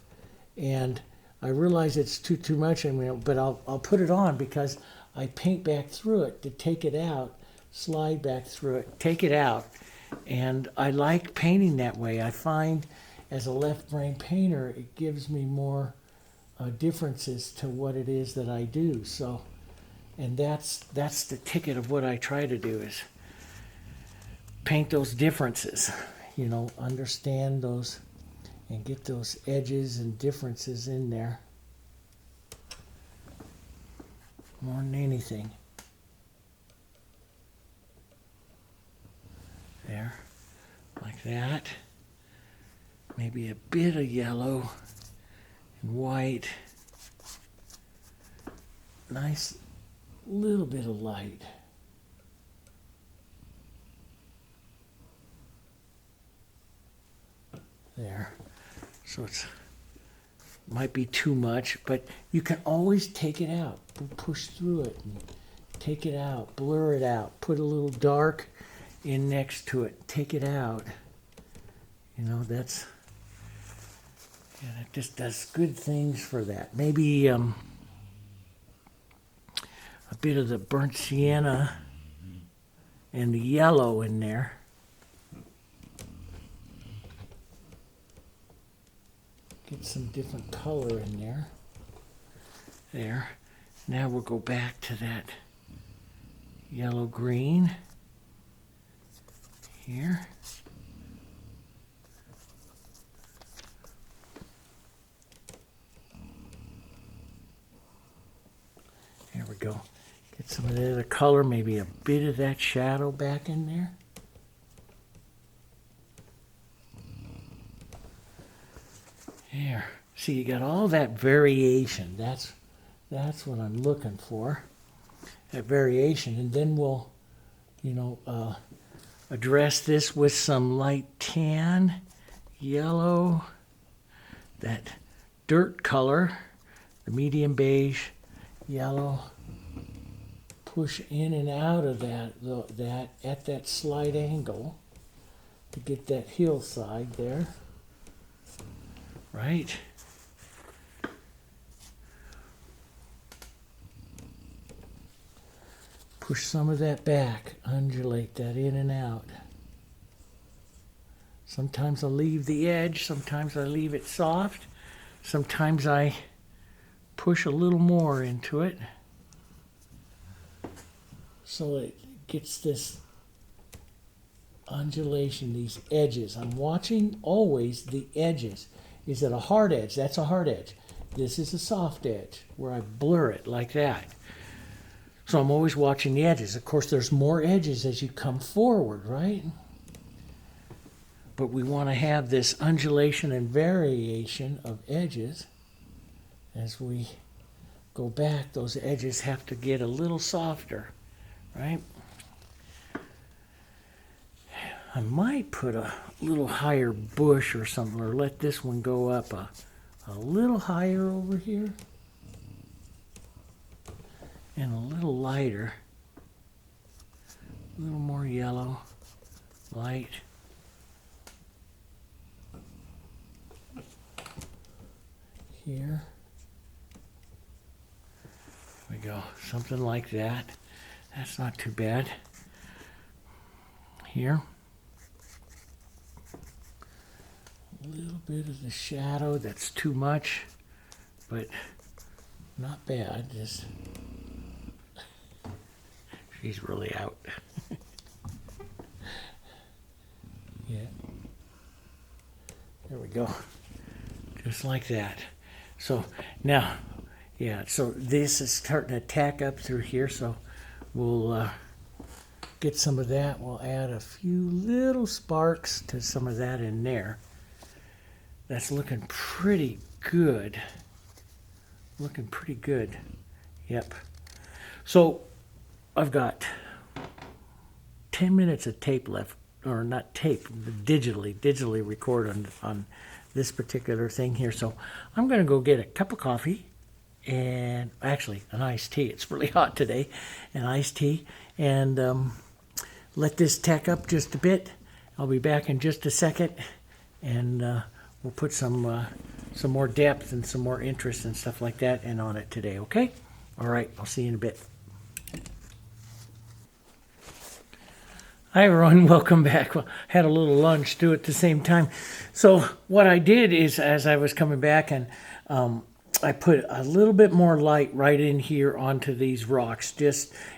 and I realize it's too much, but I'll put it on because I paint back through it to take it out, slide back through it, take it out, and I like painting that way. I find as a left brain painter, it gives me more differences to what it is that I do. So. And that's the ticket of what I try to do is paint those differences, you know, understand those and get those edges and differences in there more than anything. There, like that. Maybe a bit of yellow and white. Nice. Little bit of light. There. So it's might be too much, but you can always take it out. Push through it and take it out, blur it out, put a little dark in next to it, take it out. You know, that just does good things for that. Maybe a bit of the burnt sienna and the yellow in there. Get some different color in there. There. Now we'll go back to that yellow green here. There we go. Get some of the other color, maybe a bit of that shadow back in there. There. See, you got all that variation. That's what I'm looking for. That variation. And then we'll, you know, address this with some light tan, yellow, that dirt color, the medium beige, yellow. push in and out of that at that slight angle to get that hillside there, right? Push some of that back, undulate that in and out. Sometimes I'll leave the edge, sometimes I leave it soft, sometimes I push a little more into it so it gets this undulation, these edges. I'm watching always the edges. Is it a hard edge? That's a hard edge. This is a soft edge where I blur it like that. So I'm always watching the edges. Of course, there's more edges as you come forward, right? But we want to have this undulation and variation of edges. As we go back, those edges have to get a little softer, right? I might put a little higher bush or something, or let this one go up a little higher over here and a little lighter, a little more yellow, light. Here we go, something like that. That's not too bad. Here, a little bit of the shadow. That's too much, but not bad. Just she's really out. Yeah, there we go, just like that. So now, yeah, so this is starting to tack up through here, so we'll get some of that. We'll add a few little sparks to some of that in there. That's looking pretty good. Looking pretty good. Yep. So I've got 10 minutes of tape left, or not tape, digitally record on this particular thing here. So I'm going to go get a cup of coffee and actually an iced tea. It's really hot today, an iced tea, and let this tack up just a bit. I'll be back in just a second, and we'll put some more depth and some more interest and stuff like that in on it today, okay? All right, I'll see you in a bit. Hi everyone, welcome back. Well, had a little lunch too at the same time. So what I did is, as I was coming back, and I put a little bit more light right in here onto these rocks,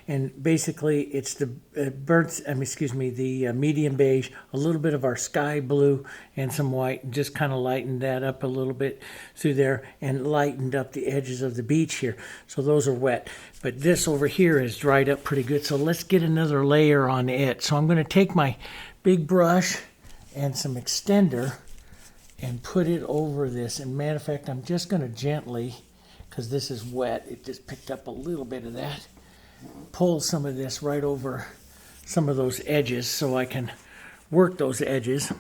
and basically it's the the medium beige, a little bit of our sky blue and some white, and just kind of lightened that up a little bit through there and lightened up the edges of the beach here. So those are wet, but this over here is dried up pretty good. So let's get another layer on it. So I'm going to take my big brush and some extender and put it over this. And matter of fact, I'm just going to gently, because this is wet, it just picked up a little bit of that, pull some of this right over some of those edges so I can work those edges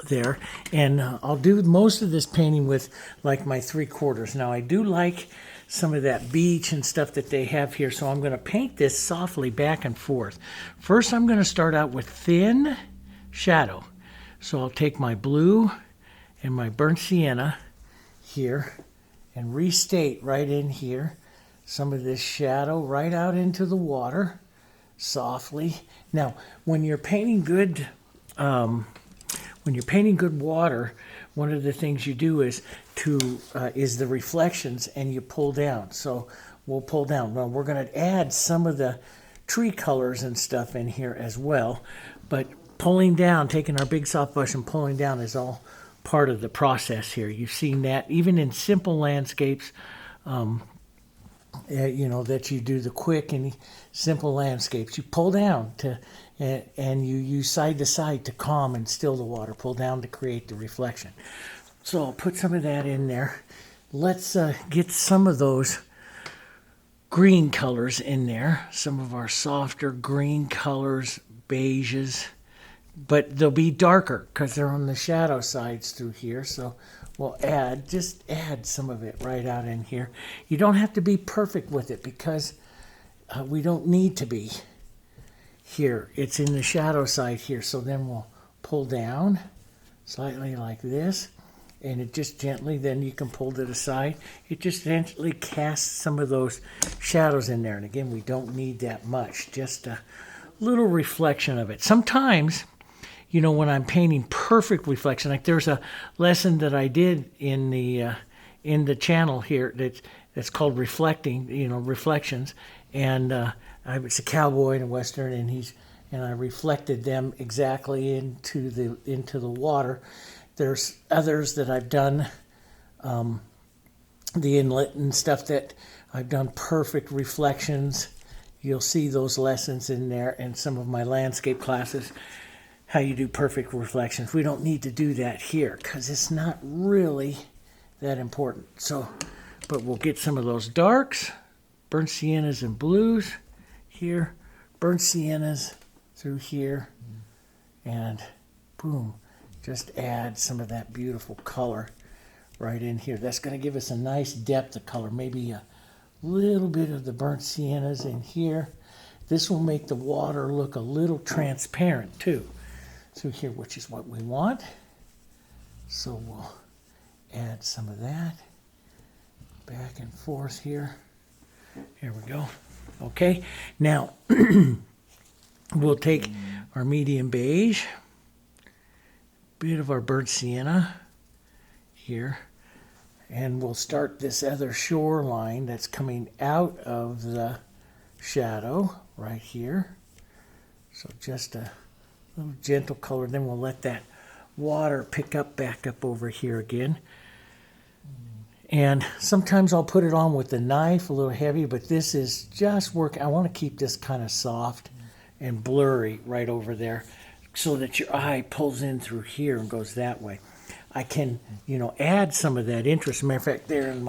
there. And I'll do most of this painting with like my 3/4. Now I do like some of that beach and stuff that they have here, so I'm going to paint this softly back and forth. First I'm going to start out with thin shadow. So I'll take my blue and my burnt sienna here and restate right in here some of this shadow right out into the water softly. Now, when you're painting good water, one of the things you do is the reflections, and you pull down. So we'll pull down. Well, we're going to add some of the tree colors and stuff in here as well, but pulling down, taking our big soft brush and pulling down is all part of the process here. You've seen that even in simple landscapes, that you do the quick and simple landscapes. You pull down and you use side to side to calm and still the water. Pull down to create the reflection. So I'll put some of that in there. Let's get some of those green colors in there. Some of our softer green colors, beiges. But they'll be darker because they're on the shadow sides through here. So we'll just add some of it right out in here. You don't have to be perfect with it because we don't need to be here. It's in the shadow side here. So then we'll pull down slightly like this, and it just gently, then you can pull to the side. It just gently casts some of those shadows in there. And again, we don't need that much, just a little reflection of it. Sometimes, you know, when I'm painting perfect reflection, like there's a lesson that I did in the channel here that's called reflecting, you know, reflections, and I was a cowboy and a western, and I reflected them exactly into the water. There's others that I've done, the inlet and stuff, that I've done perfect reflections. You'll see those lessons in there in some of my landscape classes, how you do perfect reflections. We don't need to do that here because it's not really that important. So, but we'll get some of those darks, burnt siennas and blues here, burnt siennas through here, and boom, just add some of that beautiful color right in here. That's going to give us a nice depth of color, maybe a little bit of the burnt siennas in here. This will make the water look a little transparent too through here, which is what we want. So we'll add some of that back and forth here. Here we go. Okay, now we'll take our medium beige, bit of our burnt sienna here, and we'll start this other shoreline that's coming out of the shadow right here. So just a little gentle color, then we'll let that water pick up back up over here again. And sometimes I'll put it on with the knife a little heavy, but this is just work. I want to keep this kind of soft and blurry right over there so that your eye pulls in through here and goes that way. I can, you know, add some of that interest. As a matter of fact, there in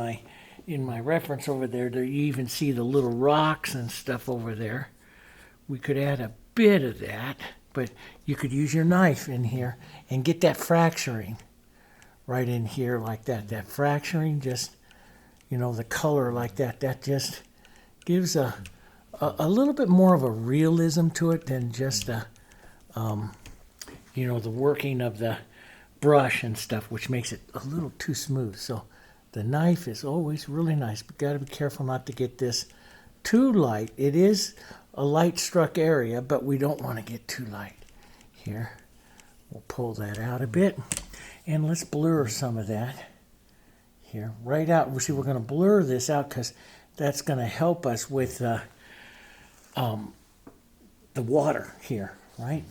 my reference over there, you even see the little rocks and stuff over there. We could add a bit of that, but you could use your knife in here and get that fracturing right in here like that. That fracturing, just, you know, the color like that, that just gives a little bit more of a realism to it than just you know, the working of the brush and stuff, which makes it a little too smooth. So the knife is always really nice, but got to be careful not to get this too light. It is a light struck area, but we don't want to get too light here. We'll pull that out a bit. And let's blur some of that here, right out. We see we're going to blur this out because that's going to help us with the water here, right?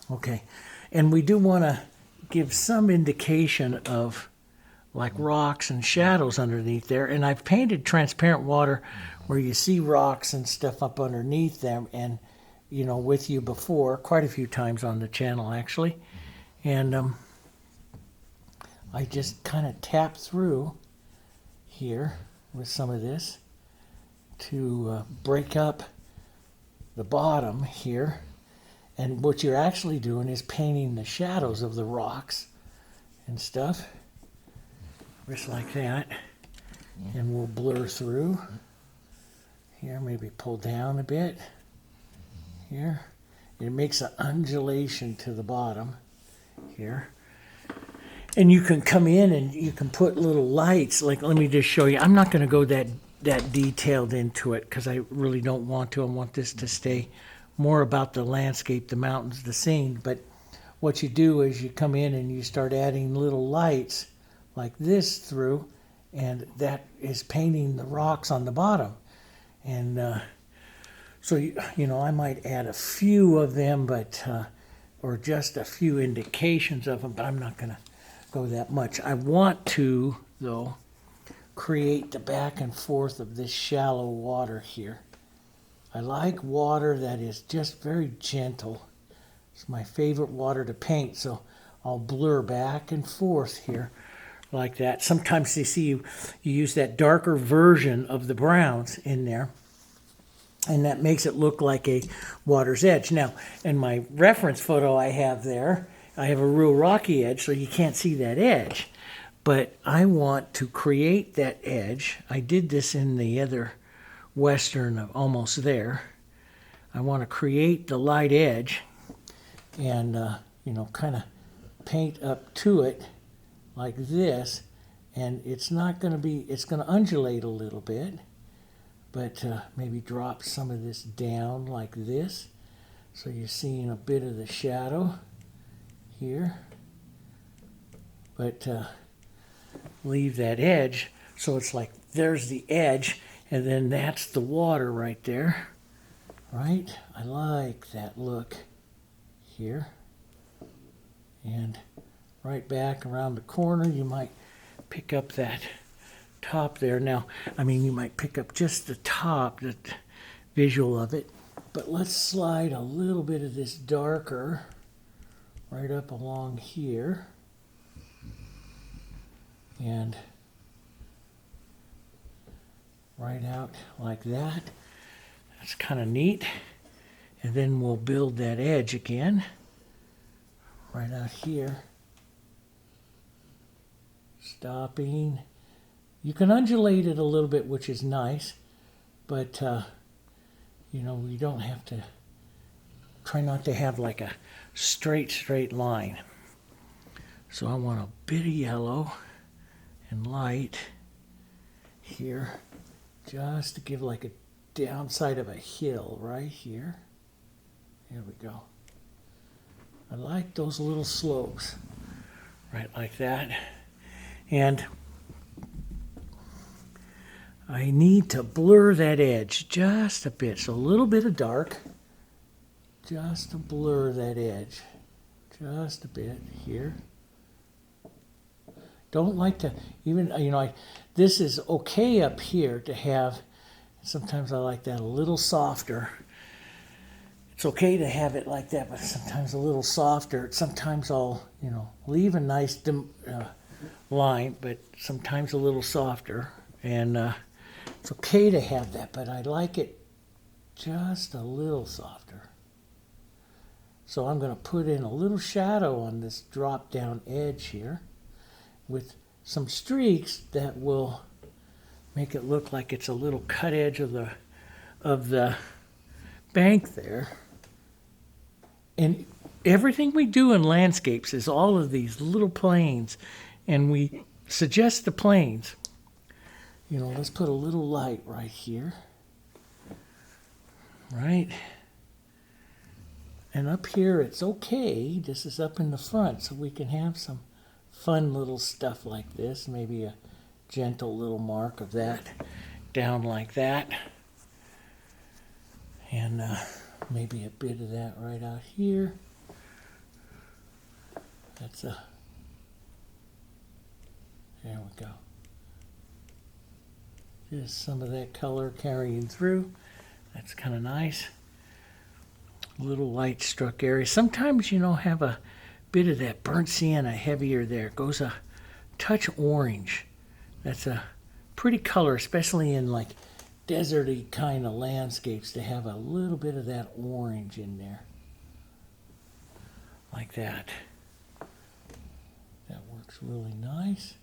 Okay, and we do want to give some indication of like rocks and shadows underneath there. And I've painted transparent water where you see rocks and stuff up underneath them, and you know, with you before, quite a few times on the channel actually, and I just kind of tap through here with some of this to break up the bottom here. And what you're actually doing is painting the shadows of the rocks and stuff, just like that. And we'll blur through here, maybe pull down a bit here. It makes an undulation to the bottom here. And you can come in and you can put little lights. Like, let me just show you. I'm not going to go that detailed into it because I really don't want to. I want this to stay more about the landscape, the mountains, the scene. But what you do is you come in and you start adding little lights like this through, and that is painting the rocks on the bottom. And so, you know, I might add a few of them, but or just a few indications of them, but I'm not going to go that much. I want to, though, create the back and forth of this shallow water here. I like water that is just very gentle. It's my favorite water to paint, so I'll blur back and forth here like that. Sometimes you see you use that darker version of the browns in there, and that makes it look like a water's edge. Now, in my reference photo I have there, I have a real rocky edge, so you can't see that edge. But I want to create that edge. I did this in the other western of almost there. I want to create the light edge and, you know, kind of paint up to it like this. And it's not going to be, it's going to undulate a little bit, but maybe drop some of this down like this. So you're seeing a bit of the shadow here, but leave that edge so it's like there's the edge and then that's the water right there, right? I like that look here. And right back around the corner you might pick up that top there. Now, I mean, you might pick up just the top, the visual of it, but let's slide a little bit of this darker right up along here and right out like that. That's kind of neat. And then we'll build that edge again right out here. Stopping. You can undulate it a little bit, which is nice, but you know, we don't have to, try not to have like a straight line. So I want a bit of yellow and light here, just to give like a downside of a hill right here. There we go. I like those little slopes, right like that. And I need to blur that edge just a bit. So a little bit of dark, just to blur that edge, just a bit here. Don't like to, even, you know, this is okay up here to have, sometimes I like that a little softer. It's okay to have it like that, but sometimes a little softer. Sometimes I'll, you know, leave a nice line, but sometimes a little softer. And it's okay to have that, but I like it just a little softer. So I'm going to put in a little shadow on this drop down edge here with some streaks that will make it look like it's a little cut edge of the bank there. And everything we do in landscapes is all of these little planes, and we suggest the planes. You know, let's put a little light right here, right? And up here, it's okay. This is up in the front, so we can have some fun little stuff like this. Maybe a gentle little mark of that down like that. And maybe a bit of that right out here. That's a, there we go. Just some of that color carrying through. That's kind of nice. Little light struck area. Sometimes, you know, have a bit of that burnt sienna heavier there. It goes a touch orange. That's a pretty color, especially in like deserty kind of landscapes, to have a little bit of that orange in there. Like that. That works really nice.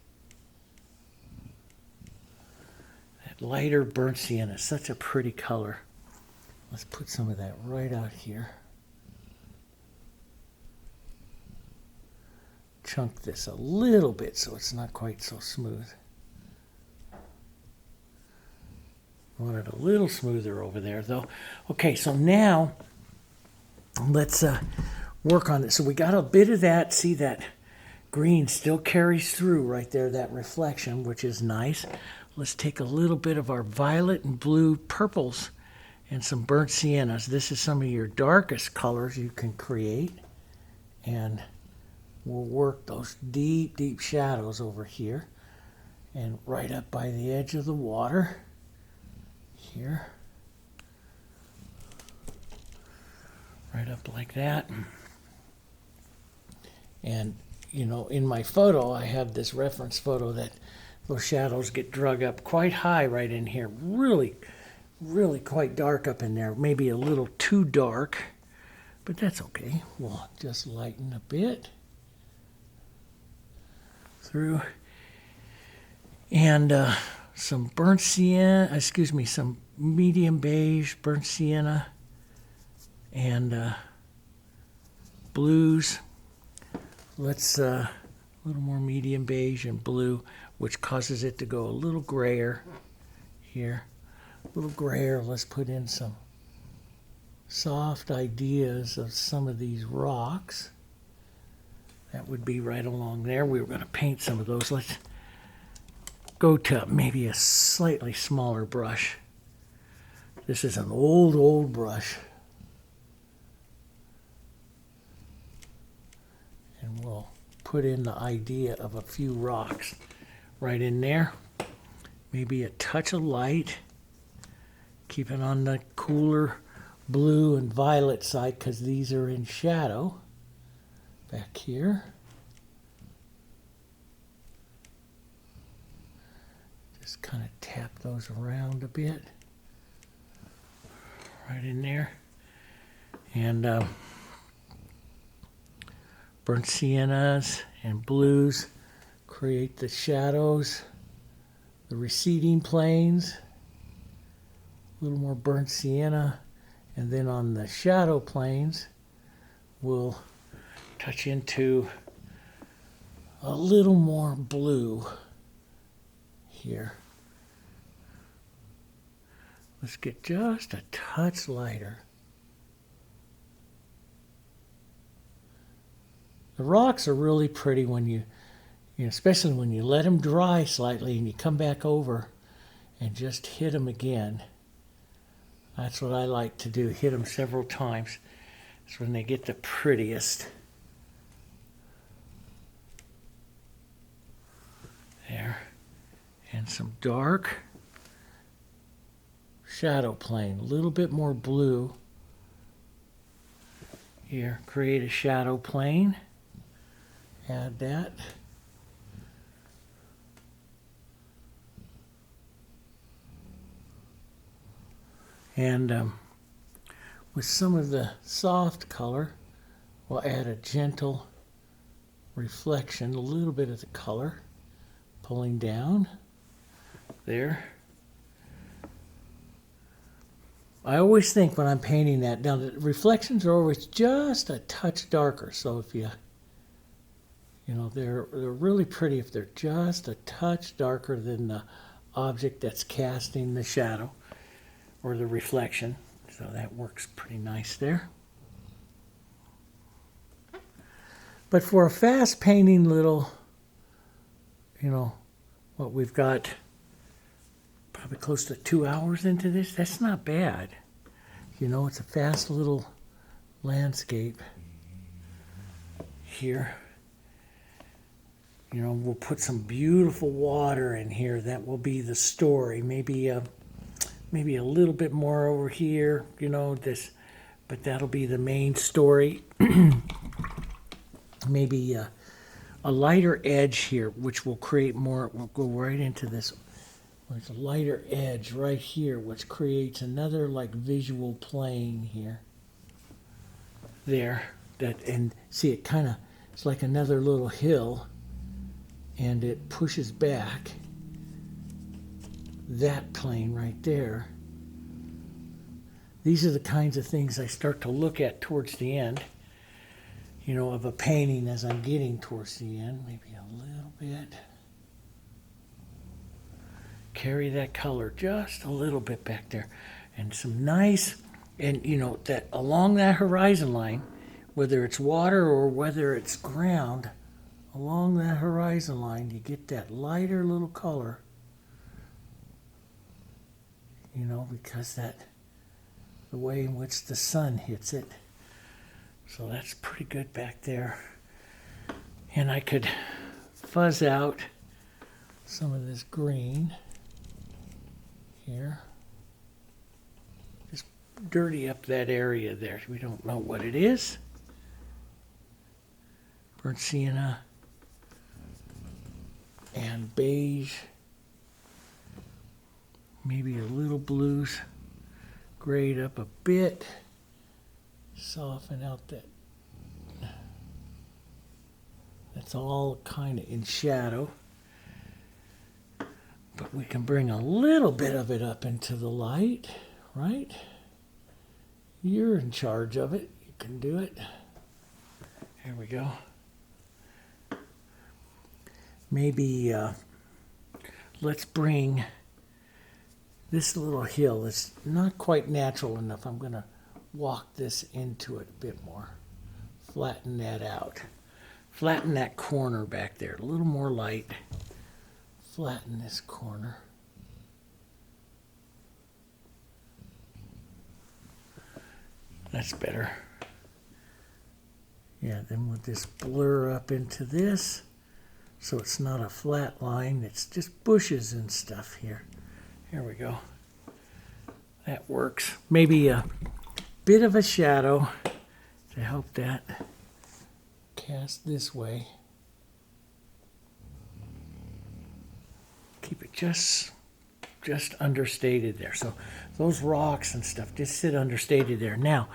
That lighter burnt sienna, such a pretty color. Let's put some of that right out here. Chunk this a little bit so it's not quite so smooth. Want it a little smoother over there though. Okay, so now let's work on it. So we got a bit of that. See, that green still carries through right there, that reflection, which is nice. Let's take a little bit of our violet and blue purples and some burnt siennas. This is some of your darkest colors you can create. And we'll work those deep, deep shadows over here and right up by the edge of the water here. Right up like that. And, you know, in my photo, I have this reference photo that those shadows get drug up quite high right in here. Really, really quite dark up in there. Maybe a little too dark, but that's okay. We'll just lighten a bit through. And some burnt sienna, some medium beige, burnt sienna, and blues. Let's a little more medium beige and blue, which causes it to go a little grayer here. A little grayer. Let's put in some soft ideas of some of these rocks. That would be right along there. We were going to paint some of those. Let's go to maybe a slightly smaller brush. This is an old brush. And we'll put in the idea of a few rocks right in there. Maybe a touch of light. Keep it on the cooler blue and violet side because these are in shadow. Back here. Just kind of tap those around a bit. Right in there. And burnt siennas and blues create the shadows, the receding planes. A little more burnt sienna. And then on the shadow planes, we'll touch into a little more blue here. Let's get just a touch lighter. The rocks are really pretty when you especially when you let them dry slightly and you come back over and just hit them again. That's what I like to do, hit them several times. That's when they get the prettiest. There. And some dark shadow plane, a little bit more blue. Here, create a shadow plane. Add that. And with some of the soft color, we'll add a gentle reflection, a little bit of the color, pulling down there. I always think when I'm painting that, now the reflections are always just a touch darker, so if you know, they're really pretty if they're just a touch darker than the object that's casting the shadow or the reflection. So that works pretty nice there. But for a fast painting little, what we've got probably close to 2 hours into this, that's not bad. It's a fast little landscape here. We'll put some beautiful water in here. That will be the story. Maybe a little bit more over here, but that'll be the main story. Maybe a lighter edge here, which will create more. We'll go right into this. There's a lighter edge right here, which creates another visual plane here. There, and see it it's like another little hill. And it pushes back that plane right there. These are the kinds of things I start to look at towards the end, of a painting as I'm getting towards the end. Maybe a little bit. Carry that color just a little bit back there. And some nice, and that along that horizon line, whether it's water or whether it's ground, along that horizon line, you get that lighter little color, because the way in which the sun hits it. So that's pretty good back there. And I could fuzz out some of this green here. Just dirty up that area there. We don't know what it is. Burnt sienna and beige, maybe a little blues, grayed up a bit, soften out that's all kind of in shadow. But we can bring a little bit of it up into the light, right? You're in charge of it. You can do it. Here we go. Maybe let's bring this little hill. It's not quite natural enough. I'm going to walk this into it a bit more. Flatten that out. Flatten that corner back there. A little more light. Flatten this corner. That's better. Yeah, then we'll just blur up into this so it's not a flat line. It's just bushes and stuff here. Here we go. That works. Maybe a bit of a shadow to help that cast this way. Keep it just understated there. So those rocks and stuff just sit understated there. Now,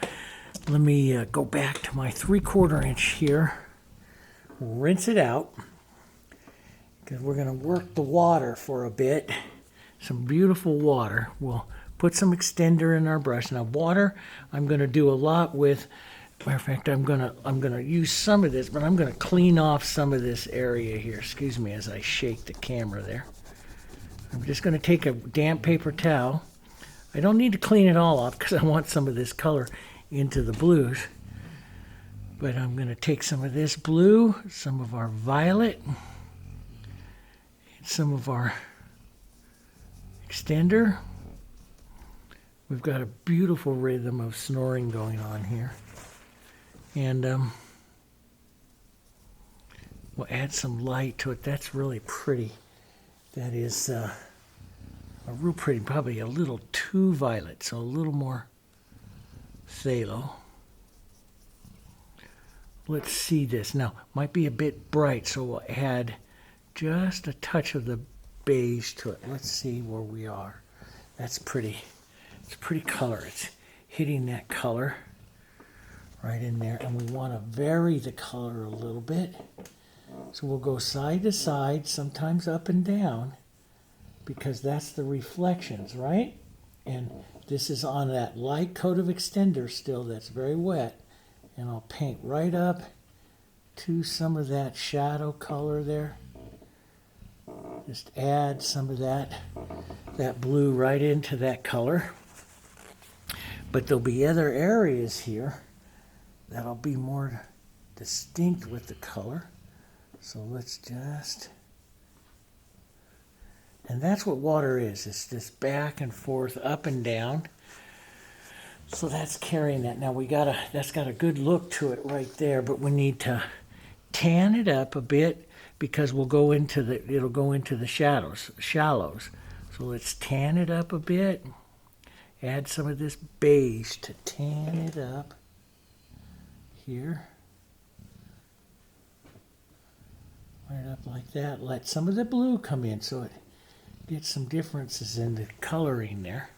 let me go back to my 3/4 inch here. Rinse it out because we're going to work the water for a bit. Some beautiful water. We'll put some extender in our brush. Now, water, I'm going to do a lot with. Matter of fact, I'm gonna use some of this, but I'm going to clean off some of this area here. Excuse me as I shake the camera there. I'm just going to take a damp paper towel. I don't need to clean it all off because I want some of this color into the blues. But I'm going to take some of this blue, some of our violet, and some of our extender. We've got a beautiful rhythm of snoring going on here. And we'll add some light to it. That's really pretty. That is a real pretty, probably a little too violet, so a little more phthalo. Let's see this. Now, might be a bit bright, so we'll add just a touch of the beige to it. Let's see where we are. That's pretty. It's a pretty color. It's hitting that color right in there, and we want to vary the color a little bit. So we'll go side to side, sometimes up and down, because that's the reflections, right? And this is on that light coat of extender still that's very wet. And I'll paint right up to some of that shadow color there. Just add some of that blue right into that color. But there'll be other areas here that'll be more distinct with the color. So let's just, and that's what water is. It's just back and forth, up and down. So that's carrying that. Now that's got a good look to it right there, but we need to tan it up a bit because it'll go into the shallows. So let's tan it up a bit. Add some of this beige to tan it up here. Right up like that. Let some of the blue come in so it gets some differences in the coloring there.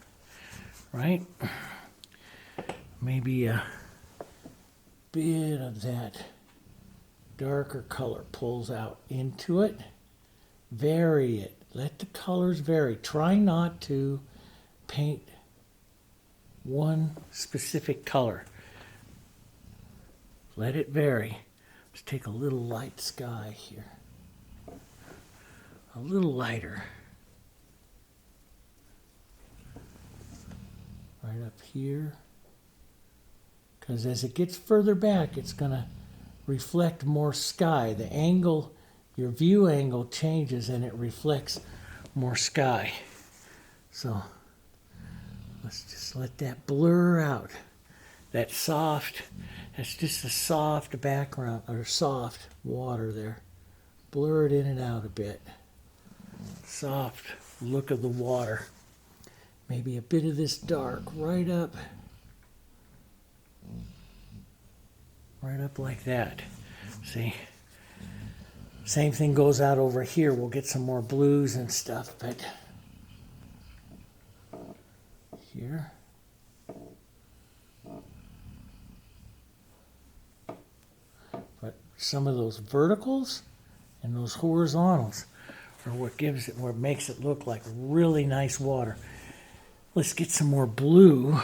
Right? Maybe a bit of that darker color pulls out into it. Vary it. Let the colors vary. Try not to paint one specific color. Let it vary. Let's take a little light sky here. A little lighter. Right up here. Because as it gets further back, it's going to reflect more sky. The angle, your view angle changes and it reflects more sky. So let's just let that blur out. That's just a soft background, or soft water there. Blur it in and out a bit. Soft look of the water. Maybe a bit of this dark right up like that. See? Same thing goes out over here. We'll get some more blues and stuff, but here. But some of those verticals and those horizontals or what makes it look like really nice water. Let's get some more blue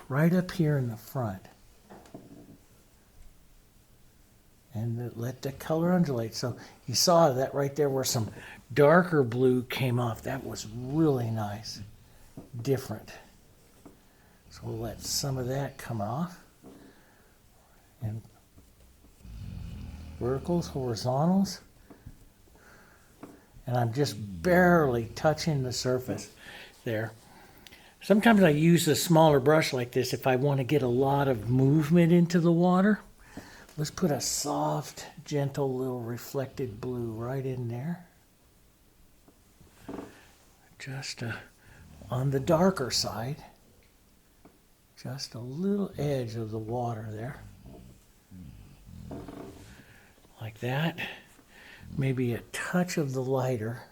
right up here in the front. And let the color undulate. So you saw that right there where some darker blue came off. That was really nice, different. So we'll let some of that come off. And verticals, horizontals. And I'm just barely touching the surface there. Sometimes I use a smaller brush like this if I want to get a lot of movement into the water. Let's put a soft, gentle little reflected blue right in there. Just on the darker side. Just a little edge of the water there. Like that. Maybe a touch of the lighter.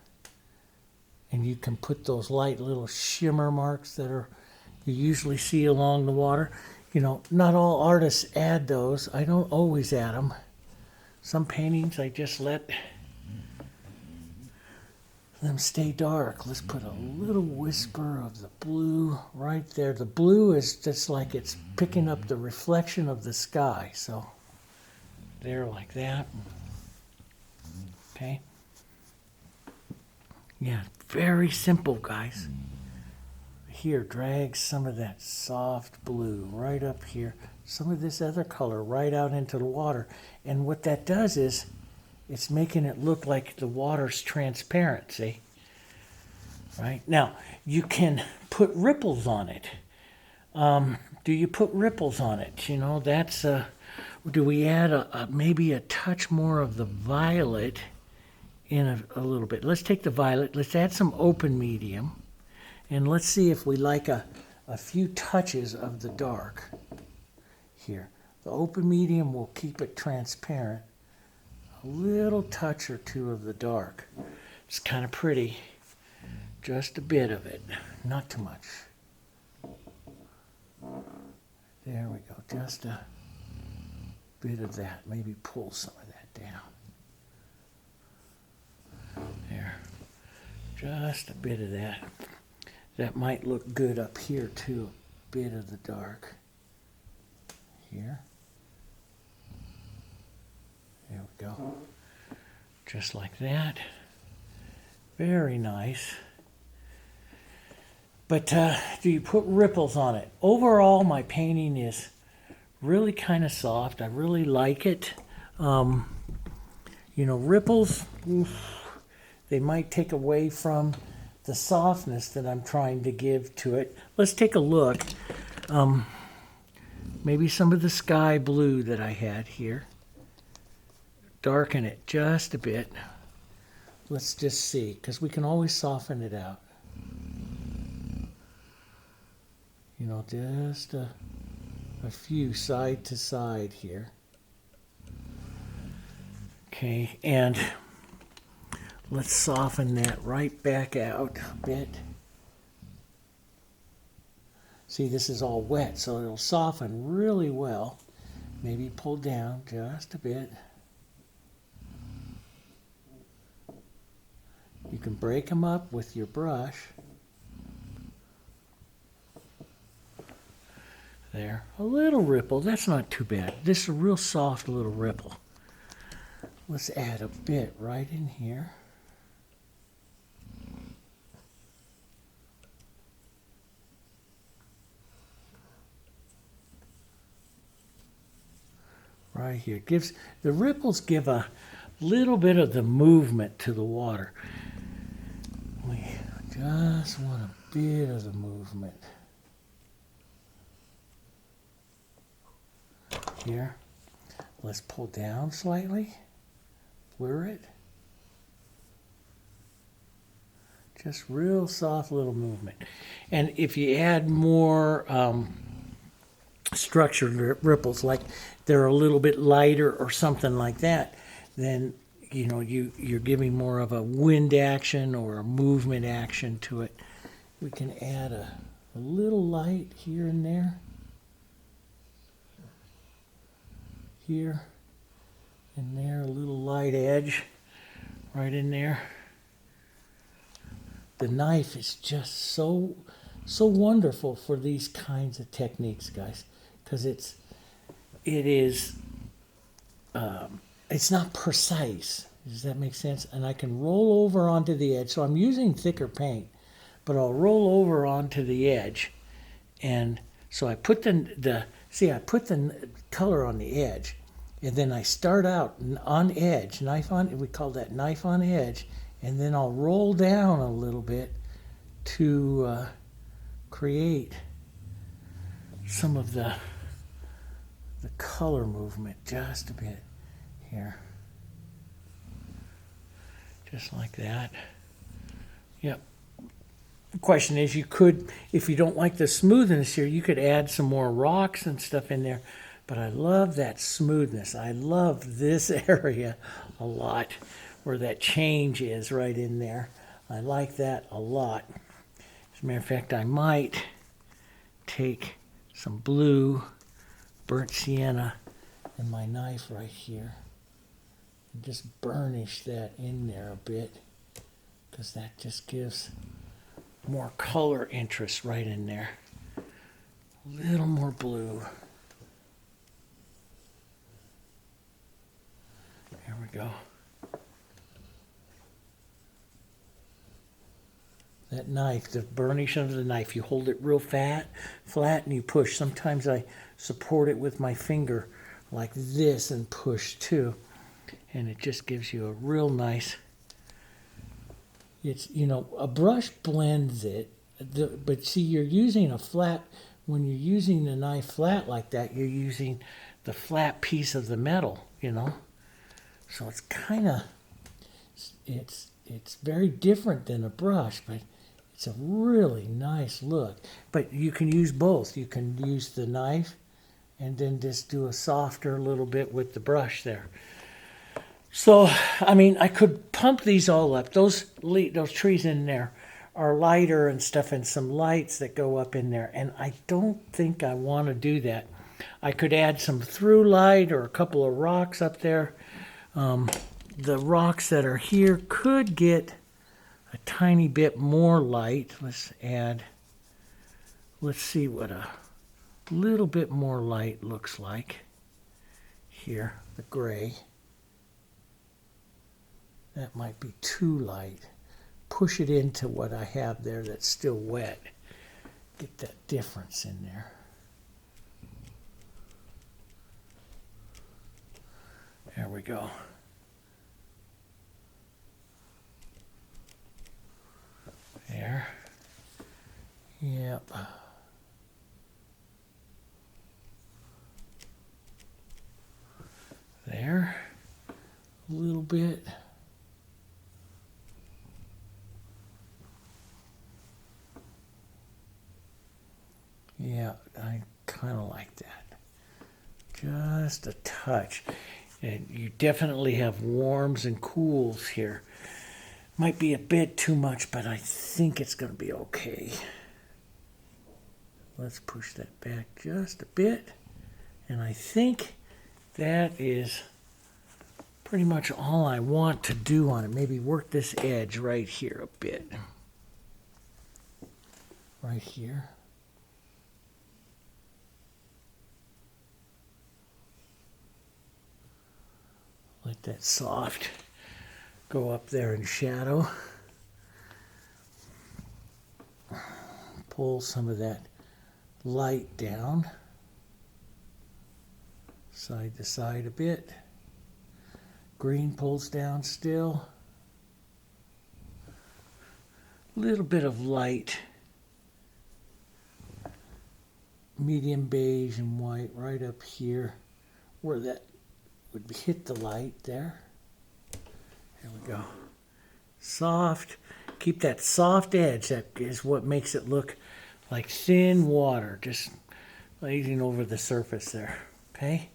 And you can put those light little shimmer marks that you usually see along the water. You know, not all artists add those. I don't always add them. Some paintings I just let them stay dark. Let's put a little whisper of the blue right there. The blue is just like it's picking up the reflection of the sky. So there, like that. Okay. Yeah, very simple, guys. Here, drag some of that soft blue right up here. Some of this other color right out into the water. And what that does is, it's making it look like the water's transparent, see? Right? Now, you can put ripples on it. Do you put ripples on it? You know, that's, do we add maybe a touch more of the violet in a little bit? Let's take the violet, let's add some open medium. And let's see if we like a few touches of the dark here. The open medium will keep it transparent. A little touch or two of the dark. It's kind of pretty. Just a bit of it, not too much. There we go, just a bit of that. Maybe pull some of that down. There, just a bit of that. That might look good up here too, a bit of the dark here. There we go. Just like that. Very nice. But do you put ripples on it? Overall, my painting is really kind of soft. I really like it. You know, ripples, they might take away from the softness that I'm trying to give to it. Let's take a look. Maybe some of the sky blue that I had here. Darken it just a bit. Let's just see, because we can always soften it out. You know, just a few side to side here. Okay, and let's soften that right back out a bit. See, this is all wet, so it'll soften really well. Maybe pull down just a bit. You can break them up with your brush. There, a little ripple, that's not too bad. This is a real soft little ripple. Let's add a bit right in here. Right here. The ripples give a little bit of the movement to the water. We just want a bit of the movement. Here. Let's pull down slightly. Blur it. Just real soft little movement. And if you add more structured ripples, like they're a little bit lighter or something like that, then you know you're giving more of a wind action or a movement action to it. We can add a little light here and there. Here and there, a little light edge right in there. the knife is just so wonderful for these kinds of techniques, guys, because it's not precise. Does that make sense? And I can roll over onto the edge. So I'm using thicker paint, but I'll roll over onto the edge. And so I put I put the color on the edge. And then I start out on edge, we call that knife on edge. And then I'll roll down a little bit to create some of the color movement just a bit here. Just like that. Yep. The question is, you could, if you don't like the smoothness here, you could add some more rocks and stuff in there. But I love that smoothness. I love this area a lot, where that change is right in there. I like that a lot. As a matter of fact, I might take some blue, burnt sienna, and my knife right here, and just burnish that in there a bit, because that just gives more color interest right in there. A little more blue. There we go. That knife, the burnish of the knife, you hold it real flat, and you push. Sometimes I support it with my finger like this and push too. And it just gives you a real nice, it's, you know, a brush blends it, but see, you're using a flat, when you're using the knife flat like that, you're using the flat piece of the metal, you know. So it's kind of, it's very different than a brush, but it's a really nice look. But you can use both. You can use the knife and then just do a softer little bit with the brush there. So, I mean, I could pump these all up. Those trees in there are lighter and stuff, and some lights that go up in there. And I don't think I want to do that. I could add some through light or a couple of rocks up there. The rocks that are here could get a tiny bit more light. Let's see what a little bit more light looks like here, the gray. That might be too light. Push it into what I have there that's still wet. Get that difference in there. There we go. There. Yep. There. A little bit. Yeah, I kind of like that. Just a touch. And you definitely have warms and cools here. Might be a bit too much, but I think it's going to be okay. Let's push that back just a bit. And I think that is pretty much all I want to do on it. Maybe work this edge right here a bit. Right here. Let that soft go up there in shadow. Pull some of that light down. Side to side a bit. Green pulls down still. A little bit of light. Medium beige and white right up here where that would hit the light there. There we go. Soft. Keep that soft edge. That is what makes it look like thin water just lazing over the surface there. Okay?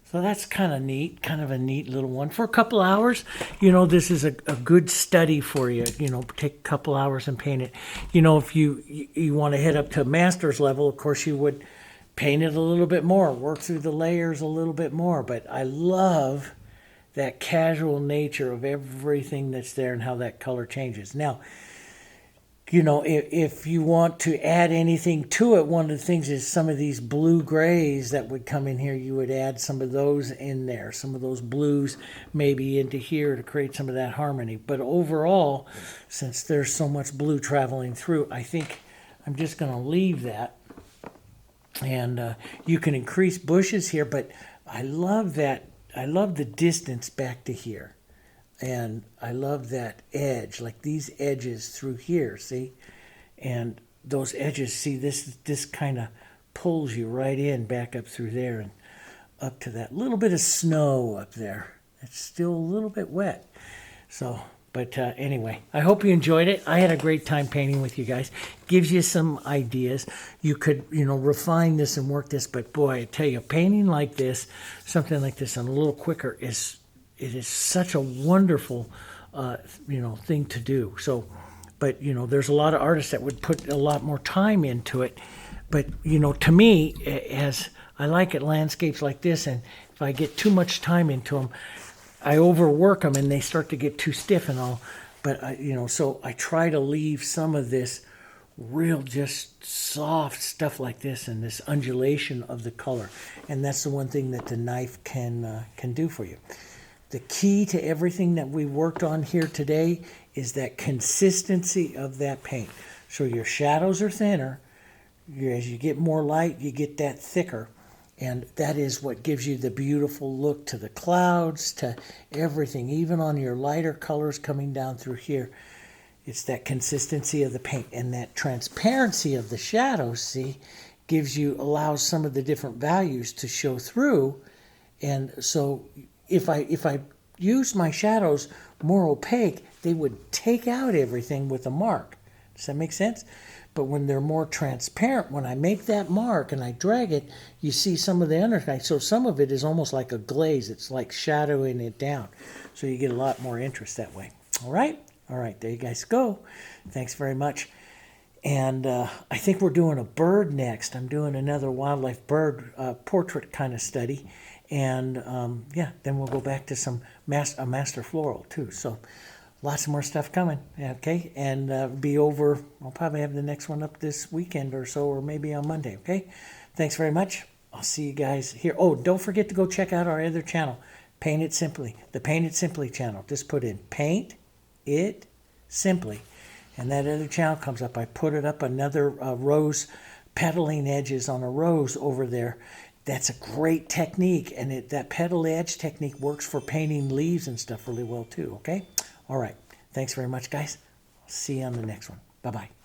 So that's kind of neat. Kind of a neat little one. For a couple hours, you know, this is a good study for you. You know, take a couple hours and paint it. You know, if you want to head up to master's level, of course you would paint it a little bit more, work through the layers a little bit more. But I love that casual nature of everything that's there and how that color changes. Now, you know, if you want to add anything to it, one of the things is some of these blue grays that would come in here, you would add some of those in there, some of those blues maybe into here to create some of that harmony. But overall, since there's so much blue traveling through, I think I'm just going to leave that. And you can increase bushes here, but I love that. I love the distance back to here. And I love that edge, like these edges through here, see? And those edges, see, this kind of pulls you right in back up through there and up to that little bit of snow up there. It's still a little bit wet. So, but anyway, I hope you enjoyed it. I had a great time painting with you guys. Gives you some ideas. You could, you know, refine this and work this, but boy, I tell you, painting like this, something like this and a little quicker it is such a wonderful, you know, thing to do. So, but, you know, there's a lot of artists that would put a lot more time into it. But, you know, to me, as I like it, landscapes like this, and if I get too much time into them, I overwork them and they start to get too stiff and all. But, you know, so I try to leave some of this real just soft stuff like this and this undulation of the color. And that's the one thing that the knife can do for you. The key to everything that we worked on here today is that consistency of that paint. So your shadows are thinner. As you get more light, you get that thicker. And that is what gives you the beautiful look to the clouds, to everything, even on your lighter colors coming down through here. It's that consistency of the paint and that transparency of the shadows, see, allows some of the different values to show through. And so if I use my shadows more opaque, they would take out everything with a mark. Does that make sense? But when they're more transparent, when I make that mark and I drag it, you see some of the underside. So some of it is almost like a glaze. It's like shadowing it down. So you get a lot more interest that way. All right? All right, there you guys go. Thanks very much. And I think we're doing a bird next. I'm doing another wildlife bird portrait kind of study. And yeah, then we'll go back to some master floral too. So lots more stuff coming. Okay, and be over. I'll probably have the next one up this weekend or so, or maybe on Monday. Okay, thanks very much. I'll see you guys here. Oh, don't forget to go check out our other channel, Paint It Simply, the Paint It Simply channel. Just put in Paint It Simply, and that other channel comes up. I put it up another rose petaling edges on a rose over there. That's a great technique, and that petal edge technique works for painting leaves and stuff really well too, okay? All right. Thanks very much, guys. I'll see you on the next one. Bye-bye.